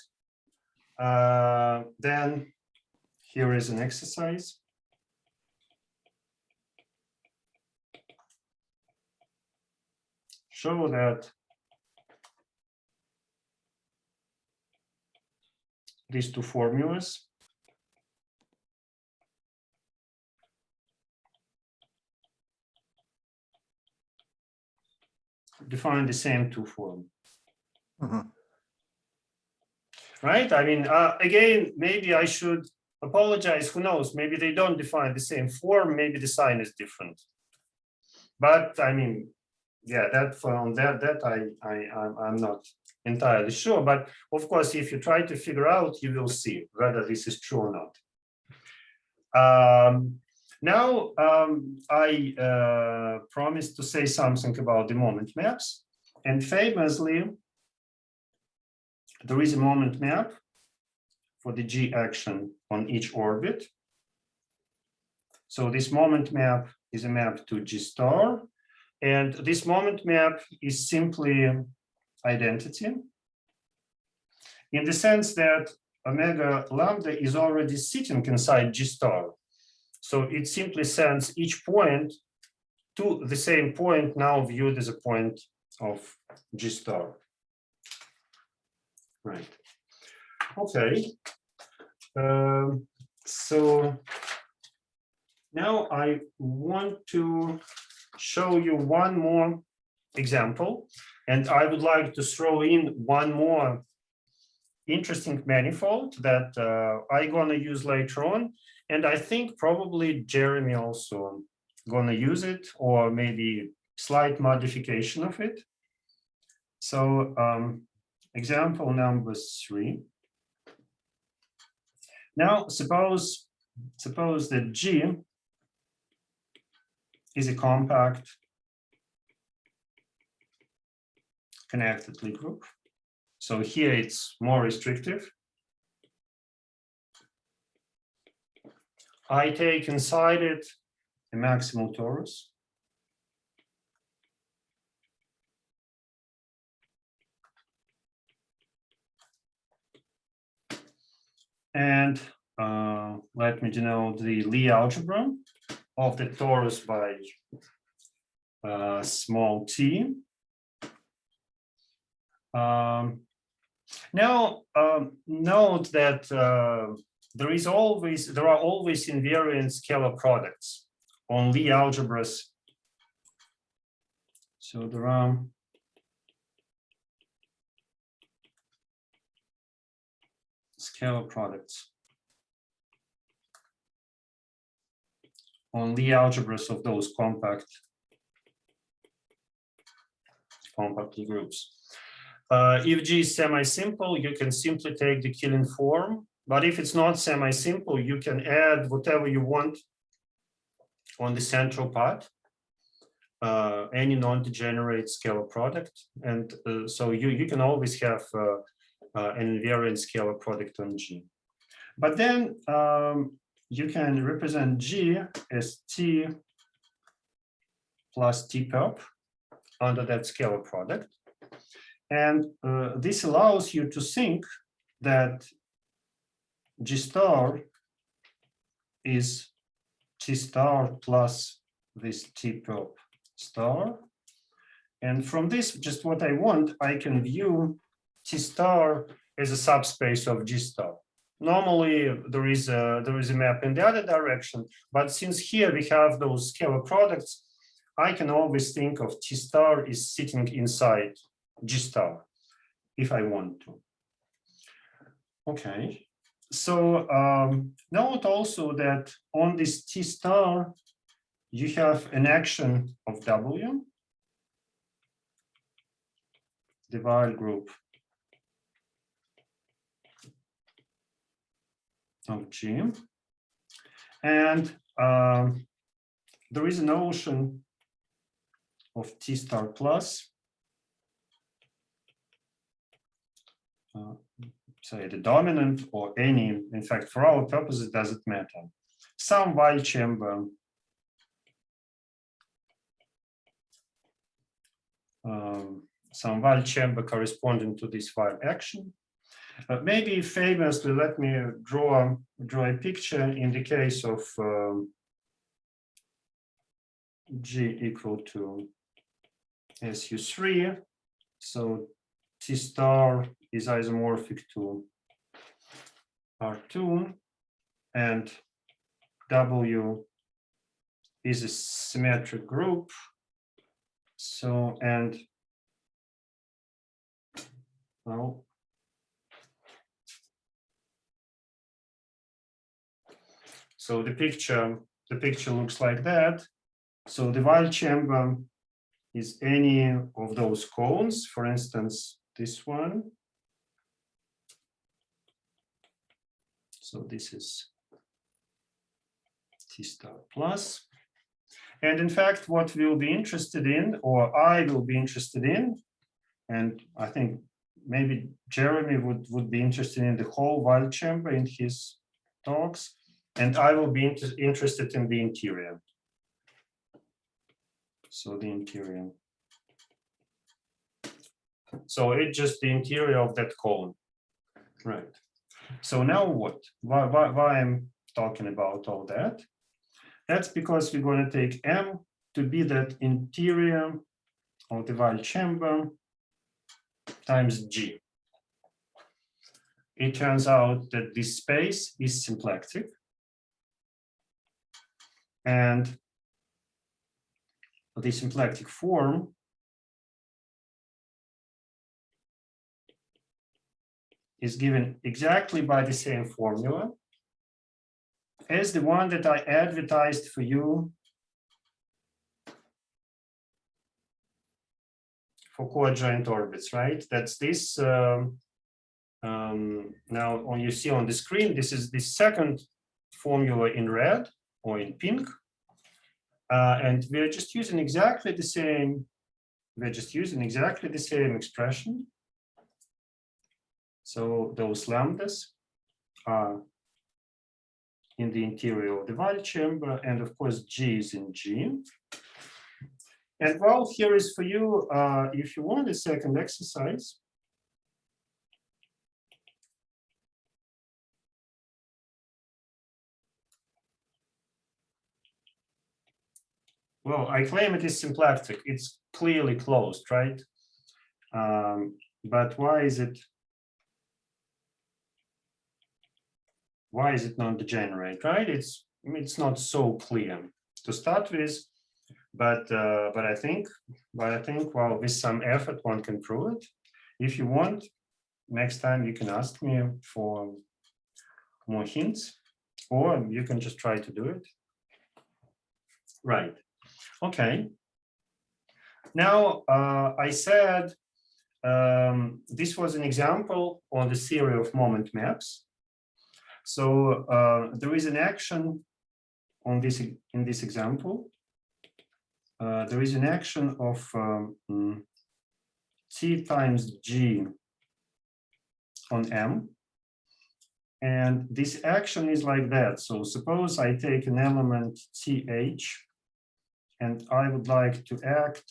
then here is an exercise. Show that these two formulas define the same two form. Right? I mean, again, maybe I should apologize. Who knows? Maybe they don't define the same form. Maybe the sign is different. But I mean, yeah, I'm not entirely sure. But of course, if you try to figure out, you will see whether this is true or not. Now, I promised to say something about the moment maps, and famously, there is a moment map for the G action on each orbit. So this moment map is a map to G star, and this moment map is simply identity in the sense that omega lambda is already sitting inside G star. So it simply sends each point to the same point now viewed as a point of G star. Right. Okay. So now I want to show you one more example, and I would like to throw in one more interesting manifold that I'm gonna use later on, and I think probably Jeremy also gonna use it, or maybe slight modification of it. So example number 3. Now, suppose that G is a compact connected Lie group. So here it's more restrictive. I take inside it a maximal torus. And let me denote the Lie algebra of the torus by small t. Now note that there are always invariant scalar products on Lie algebras. So there are scalar products on Lie algebras of those compact Lie groups. If G is semi-simple, you can simply take the Killing form. But if it's not semi-simple, you can add whatever you want on the central part, any non-degenerate scalar product. And so you can always have an invariant scalar product on G. But then you can represent G as T plus T perp under that scalar product. And this allows you to think that G star is T star plus this T perp star. And from this, just what I want, I can view T star as a subspace of G star. Normally, there is a map in the other direction, but since here we have those scalar products, I can always think of T star is sitting inside G star if I want to. Okay, so note also that on this T star, you have an action of W, the Weil group of G, and there is a notion of T star plus, say the dominant or any, in fact, for our purposes, it doesn't matter. Some Weil chamber corresponding to this Weil action. Maybe famously, let me draw a picture in the case of G equal to SU3. So T star is isomorphic to R2, and W is a symmetric group. So, and well, so the picture looks like that. So the Weil chamber is any of those cones, for instance, this one. So this is T star plus. And in fact, what we'll be interested in, or I will be interested in, and I think maybe Jeremy would be interested in the whole Weil chamber in his talks, and I will be interested in the interior. So the interior. So it's just the interior of that cone, right? So now what? Why I'm talking about all that? That's because we're going to take M to be that interior of the Weil chamber times G. It turns out that this space is symplectic, and the symplectic form is given exactly by the same formula as the one that I advertised for you for coadjoint orbits, right? That's this. Now, you see on the screen, this is the second formula in red or in pink, and we're just using exactly the same. We're just using exactly the same expression. So those lambdas are in the interior of the Weyl chamber, and of course G is in G. And well, here is for you, if you want a second exercise. Well, I claim it is symplectic. It's clearly closed, right? But why is it non-degenerate, right? It's not so clear to start with, but I think well, with some effort one can prove it. If you want, next time you can ask me for more hints, or you can just try to do it. Right. Okay. Now I said this was an example on the theory of moment maps. So there is an action on this in this example. There is an action of T times G on M. And this action is like that. So suppose I take an element TH and I would like to act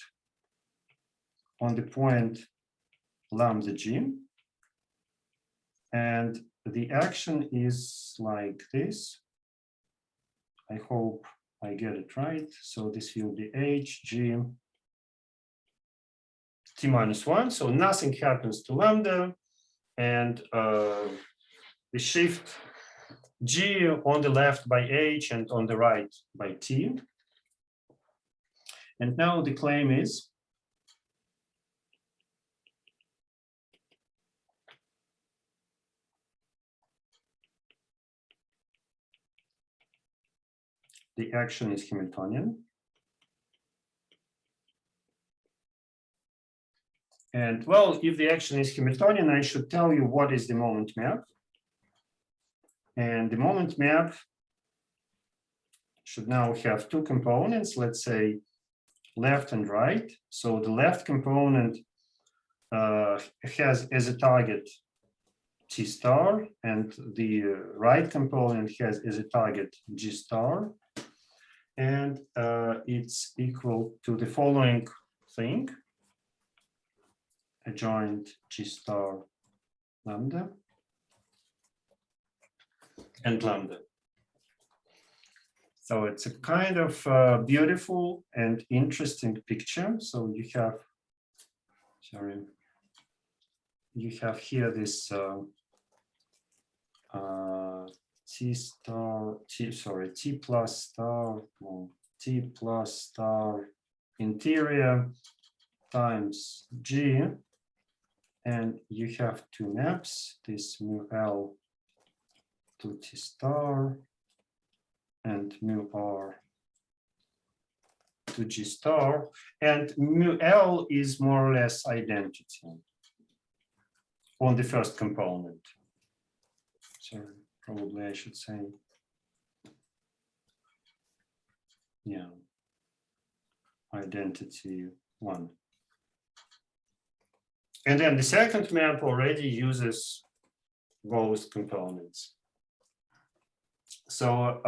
on the point lambda G. And the action is like this. I hope I get it right. So this will be H, G, T minus 1. So nothing happens to lambda. And we shift G on the left by H and on the right by T. And now the claim is the action is Hamiltonian. And well, if the action is Hamiltonian, I should tell you what is the moment map. And the moment map should now have two components, let's say left and right. So the left component has as a target T star, and the right component has as a target G star. And it's equal to the following thing: adjoint G star lambda and lambda. So it's a kind of beautiful and interesting picture. So you have, you have here this T plus star, or T plus star interior times G, and you have two maps, this mu L to T star and mu R to G star, and mu L is more or less identity on the first component. So probably I should say, yeah, identity 1. And then the second map already uses both components. So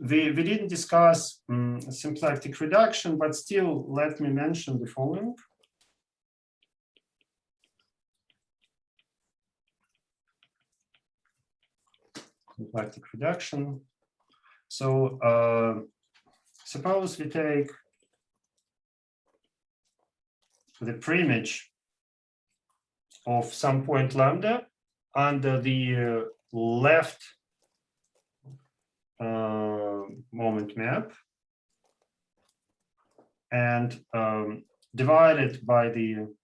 we didn't discuss symplectic reduction, but still let me mention the following. Symplectic reduction. So suppose we take the preimage of some point lambda under the left moment map and divided by the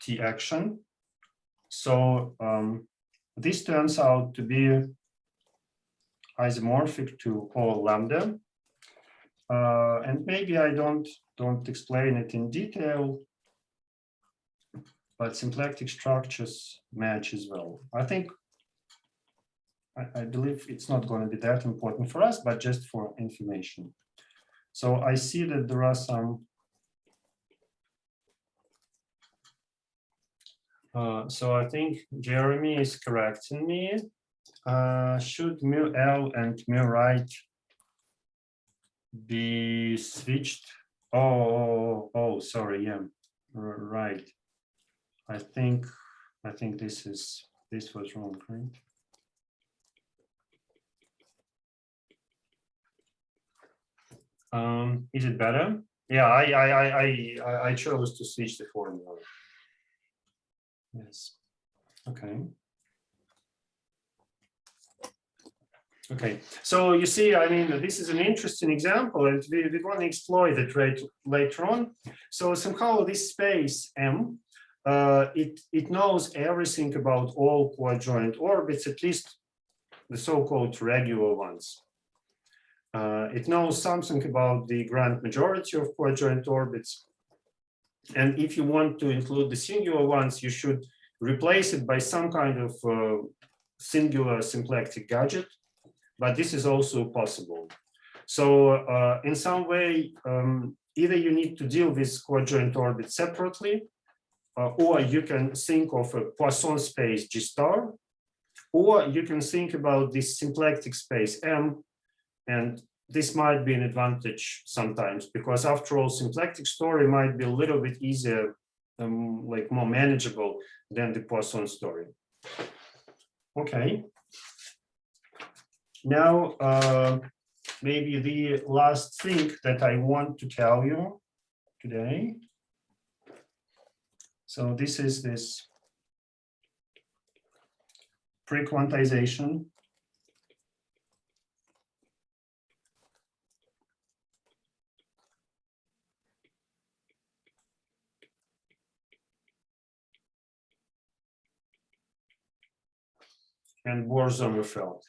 T action. So this turns out to be isomorphic to all lambda. And maybe I don't explain it in detail, but symplectic structures match as well. I think, I believe it's not going to be that important for us, but just for information. So I see that there are some. So I think Jeremy is correcting me. Should mu L and mu right be switched? Oh, sorry, yeah, right. I think this was wrong, right? Is it better? Yeah, I chose to switch the formula. Yes. Okay. Okay. So you see, I mean, this is an interesting example, and we want to exploit it later on. So somehow this space M, it knows everything about all coadjoint orbits, at least the so-called regular ones. It knows something about the grand majority of coadjoint orbits. And if you want to include the singular ones, you should replace it by some kind of singular symplectic gadget, but this is also possible. So in some way, either you need to deal with coadjoint orbits separately, or you can think of a Poisson space G star, or you can think about this symplectic space M, and this might be an advantage sometimes, because after all, symplectic story might be a little bit easier, like more manageable than the Poisson story. Okay. Now, maybe the last thing that I want to tell you today. So this is this pre-quantization. And Bohr-Sommerfeld.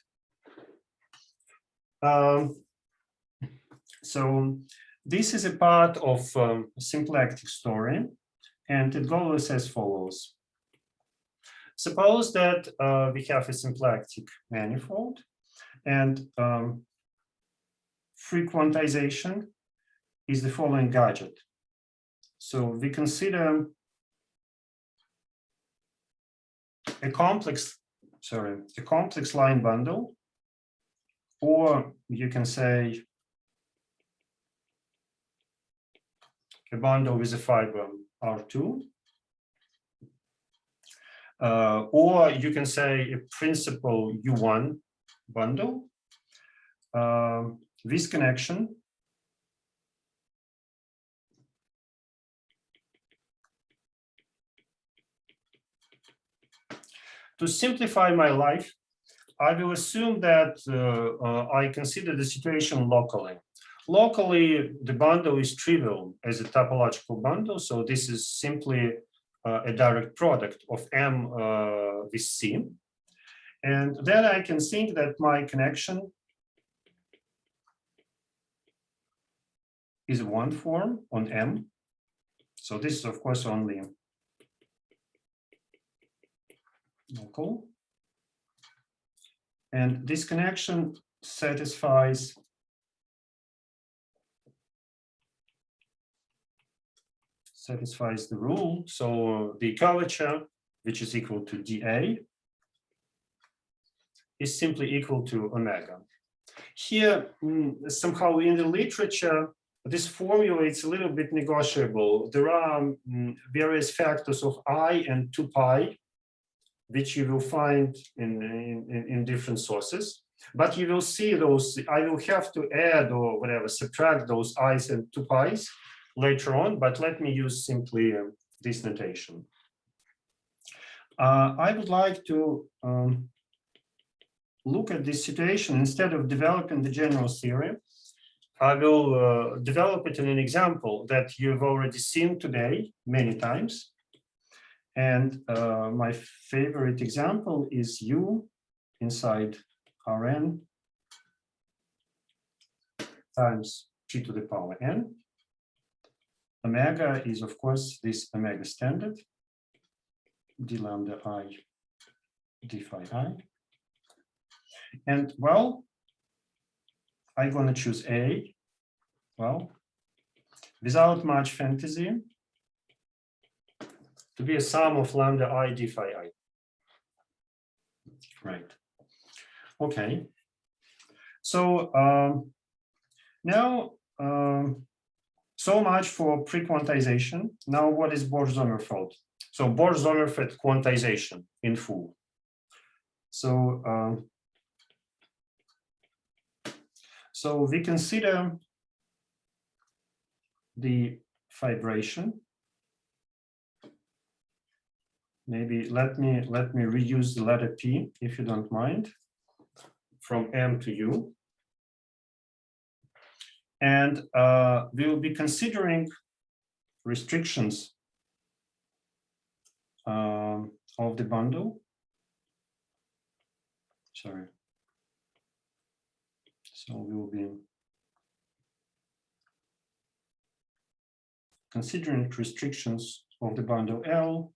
So this is a part of symplectic story, and it goes as follows. Suppose that we have a symplectic manifold, and free quantization is the following gadget. So we consider a complex line bundle, or you can say a bundle with a fiber R2, or you can say a principal U1 bundle with connection to simplify my life. I will assume that I consider the situation locally. Locally, the bundle is trivial as a topological bundle, so this is simply a direct product of M with C. And then I can think that my connection is one form on M. So this is, of course, only local. And this connection satisfies the rule. So the curvature, which is equal to dA, is simply equal to omega. Here, somehow in the literature, this formula is a little bit negotiable. There are various factors of I and 2 pi, which you will find in different sources. But you will see those, I will have to add or whatever, subtract those i's and 2 pi's later on, but let me use simply this notation. I would like to look at this situation. Instead of developing the general theory, I will develop it in an example that you've already seen today many times. And my favorite example is U inside Rn times t to the power n. Omega is, of course, this omega standard, d lambda I, d phi I. And well, I'm going to choose A. Well, without much fantasy, to be a sum of lambda I, d phi I. Right. Okay. So now, so much for pre-quantization. Now, what is Bohr-Sommerfeld? So Bohr-Sommerfeld quantization in full. So, so we consider the vibration. Maybe let me reuse the letter P, if you don't mind, from M to U. And we will be considering restrictions of the bundle. Sorry. So we will be considering restrictions of the bundle L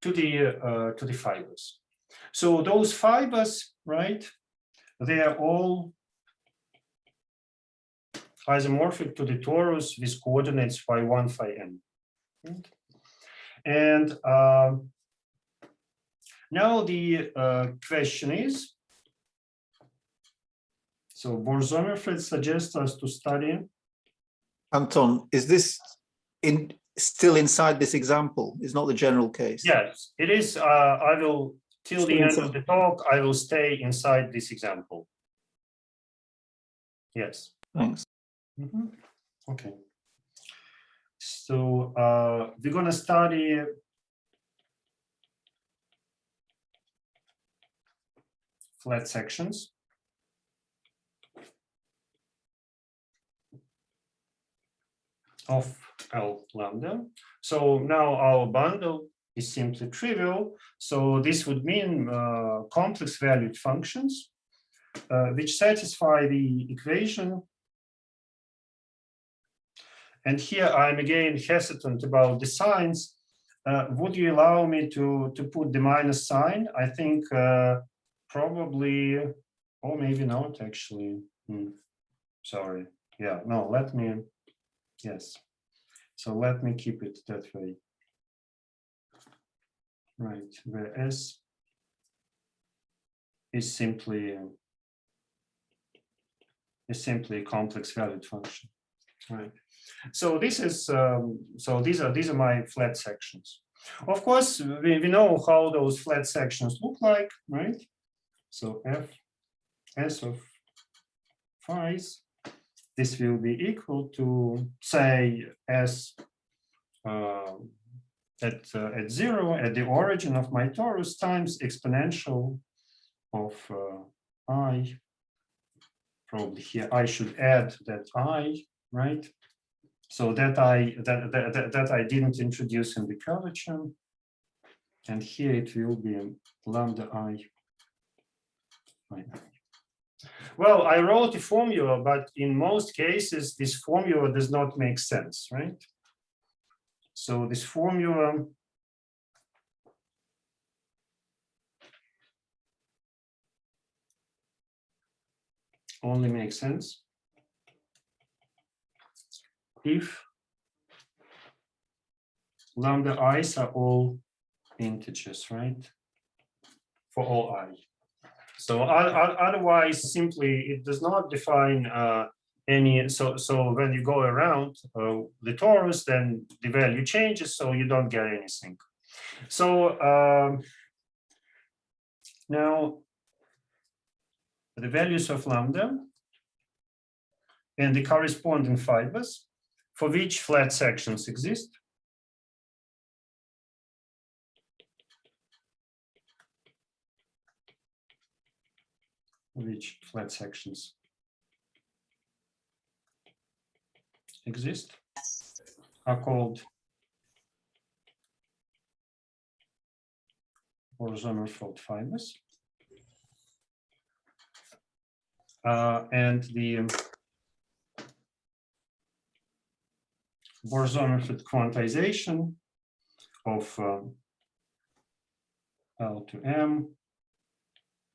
to the fibers. So those fibers, right? They are all isomorphic to the torus with coordinates phi1, phi n. Right? And now the question is, so Bohr-Sommerfeld suggests us to study. Anton, is this still inside this example? It's not the general case. Yes, it is. I will, till Still the end inside. of the talk, I will stay inside this example. Yes. Thanks. Mm-hmm. Okay. So we're going to study flat sections. Of L lambda. So now our bundle is simply trivial. So this would mean complex valued functions which satisfy the equation. And here I'm again hesitant about the signs. Would you allow me to put the minus sign? I think probably, or maybe not actually. Sorry. Yeah, no, let me. Yes, so let me keep it that way. Right, where S is simply a complex valued function. Right. So this is so these are my flat sections. Of course, we know how those flat sections look like, right? So F S of phi's. This will be equal to, say, S at 0 at the origin of my torus times exponential of I. Probably here I should add that I, right? So that I didn't introduce in the curvature, and here it will be lambda I. Well, I wrote a formula, but in most cases, this formula does not make sense, right? So this formula only makes sense if lambda i's are all integers, right? For all I. So otherwise, simply it does not define any. So when you go around the torus, then the value changes, so you don't get anything. So now the values of lambda and the corresponding fibers for which flat sections exist. Which flat sections exist are called Bohr-Sommerfeld fibers. and the Poisson-Lie quantization of L to M,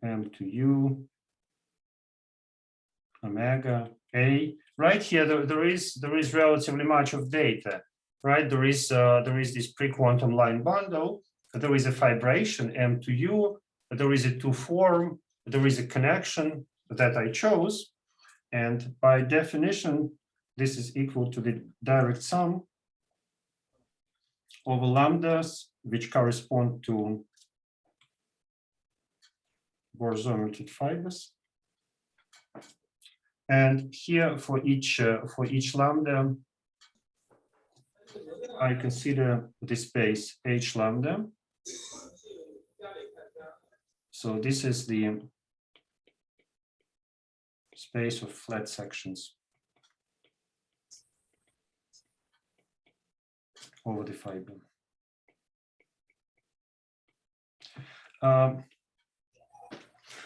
M to U, omega A. Right here, there is relatively much of data. Right, there is this pre-quantum line bundle. There is a fibration M to U. There is a two form. There is a connection that I chose, and by definition, this is equal to the direct sum over lambdas, which correspond to Poisson-Lie fibers. And here, for each lambda, I consider the space H lambda. So this is the space of flat sections over the fiber.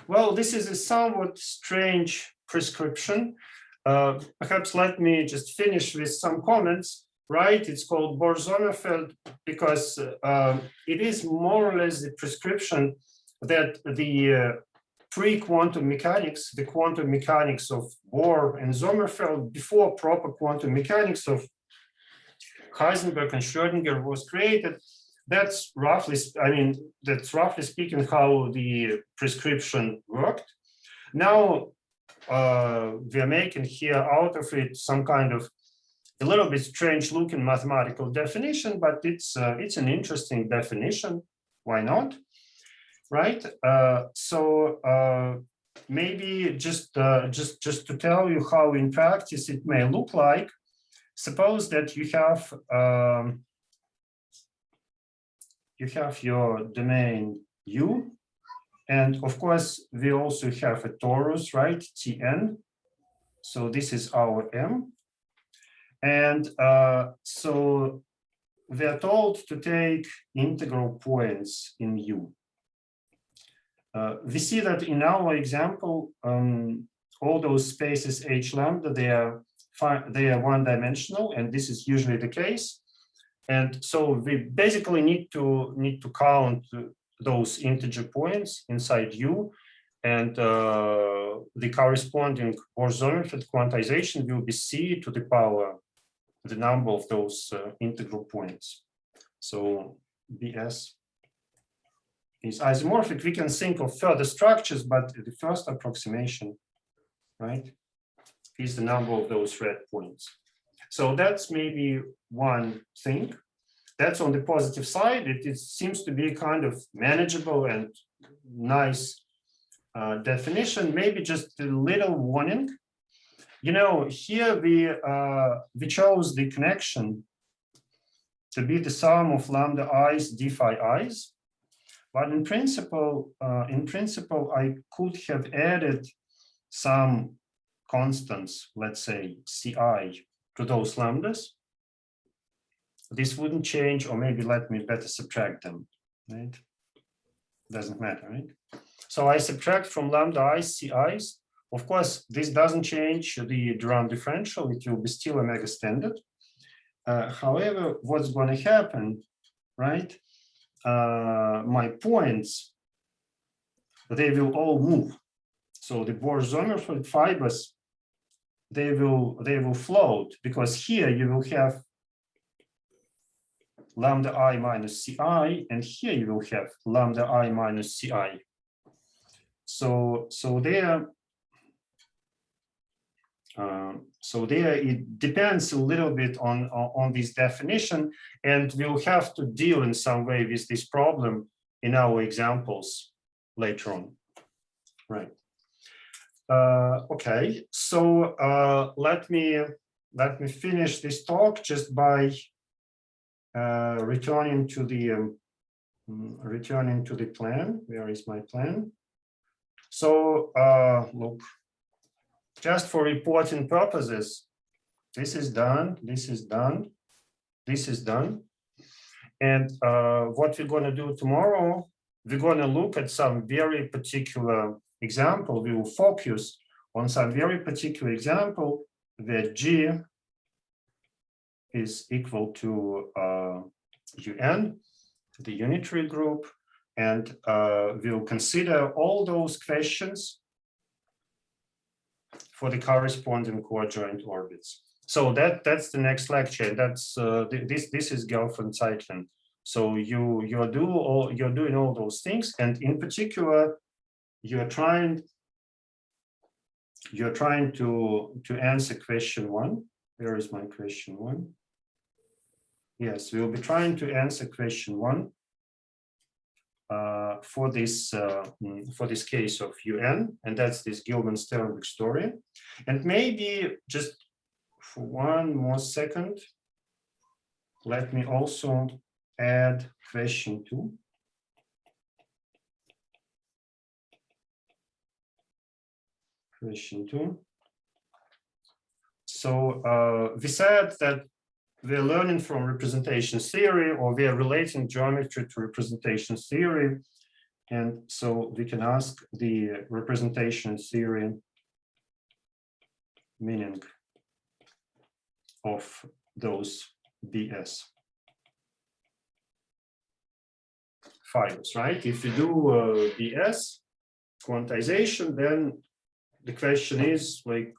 Well, this is a somewhat strange prescription. Perhaps let me just finish with some comments. Right, it's called Bohr-Sommerfeld because it is more or less the prescription that the pre-quantum mechanics, the quantum mechanics of Bohr and Sommerfeld, before proper quantum mechanics of Heisenberg and Schrödinger was created. That's roughly, that's roughly speaking how the prescription worked. Now we are making here out of it some kind of a little bit strange looking mathematical definition, but it's an interesting definition. Why not? Right. Maybe just to tell you how in practice it may look like. Suppose that you have your domain U, and of course we also have a torus, right? Tn. So this is our M. And so we are told to take integral points in U. We see that in our example, all those spaces H lambda, they are one-dimensional, and this is usually the case. And so we basically need to count those integer points inside U, and the corresponding Poisson-Lie quantization will be C to the power the number of those integral points. So BS is isomorphic. We can think of further structures, but the first approximation, right, is the number of those red points. So that's maybe one thing. That's on the positive side. It seems to be kind of manageable and nice definition. Maybe just a little warning. You know, here we chose the connection to be the sum of lambda i's d phi i's, but in principle, I could have added some constants, let's say ci, to those lambdas. This wouldn't change, or maybe let me better subtract them, right? Doesn't matter, right? So I subtract from lambda i's ci's. Of course, this doesn't change the Durand differential. It will be still omega standard. However, what's going to happen, right? My points, they will all move. So the Bohr-Sommerfeld fibers, they will float, because here you will have lambda I minus ci, and here you will have lambda I minus ci. So there it depends a little bit on this definition, and we'll have to deal in some way with this problem in our examples later on, right? Okay, so let me finish this talk just by returning to the plan. Where is my plan? So look, just for reporting purposes, this is done, this is done, this is done. And what we're going to do tomorrow, we're going to look at some very particular example. We will focus on some very particular example where G is equal to UN, the unitary group, and we'll consider all those questions for the corresponding coadjoint orbits. So that's the next lecture. That's this is Gelfand-Tsetlin. So you're doing all those things, and in particular, you're trying to answer question 1. Where is my question 1? Yes, we'll be trying to answer question 1 for this case of UN, and that's this Gilman-Sternberg story. And maybe just for 1 more second, let me also add question 2. Question 2. So we said that we're learning from representation theory, or we are relating geometry to representation theory. And so we can ask the representation theory meaning of those BS fibers, right? If you do BS quantization, then the question is like,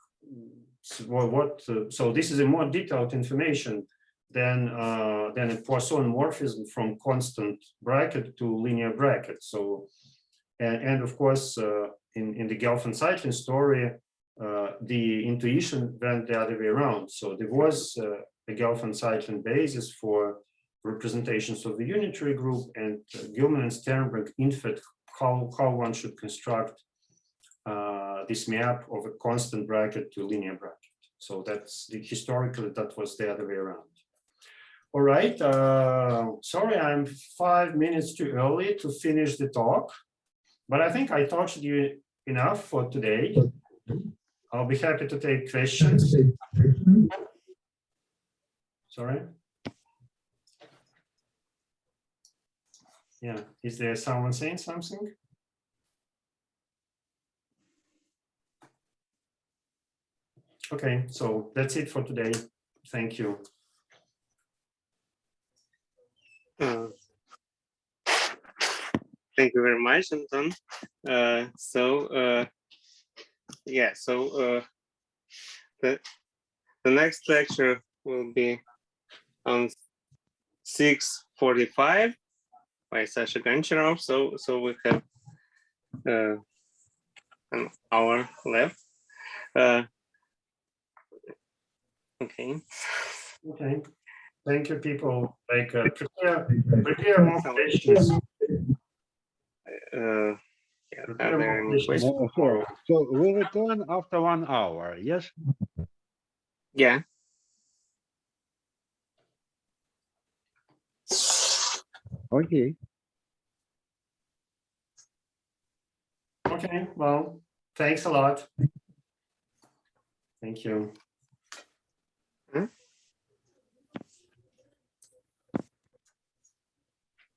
so this is a more detailed information than a Poisson morphism from constant bracket to linear bracket. So, and of course, in the Gelfand-Tsetlin story, the intuition went the other way around. So there was a Gelfand-Tsetlin basis for representations of the unitary group, and Gilman and Sternberg inferred how one should construct this map of a constant bracket to linear bracket. So that's historically that was the other way around. All right, sorry, I'm 5 minutes too early to finish the talk, but I think I talked to you enough for today. I'll be happy to take questions. Sorry. Yeah, is there someone saying something? Okay, so that's it for today. Thank you. Thank you very much, Anton. Yeah, so the next lecture will be on 6:45 by Sasha Goncharov. So we have an hour left. Okay. Okay. Thank you, people. Like prepare more questions. Yeah, are there any questions? So we return after 1 hour, yes? Yeah. Okay. Okay, well, thanks a lot. Thank you.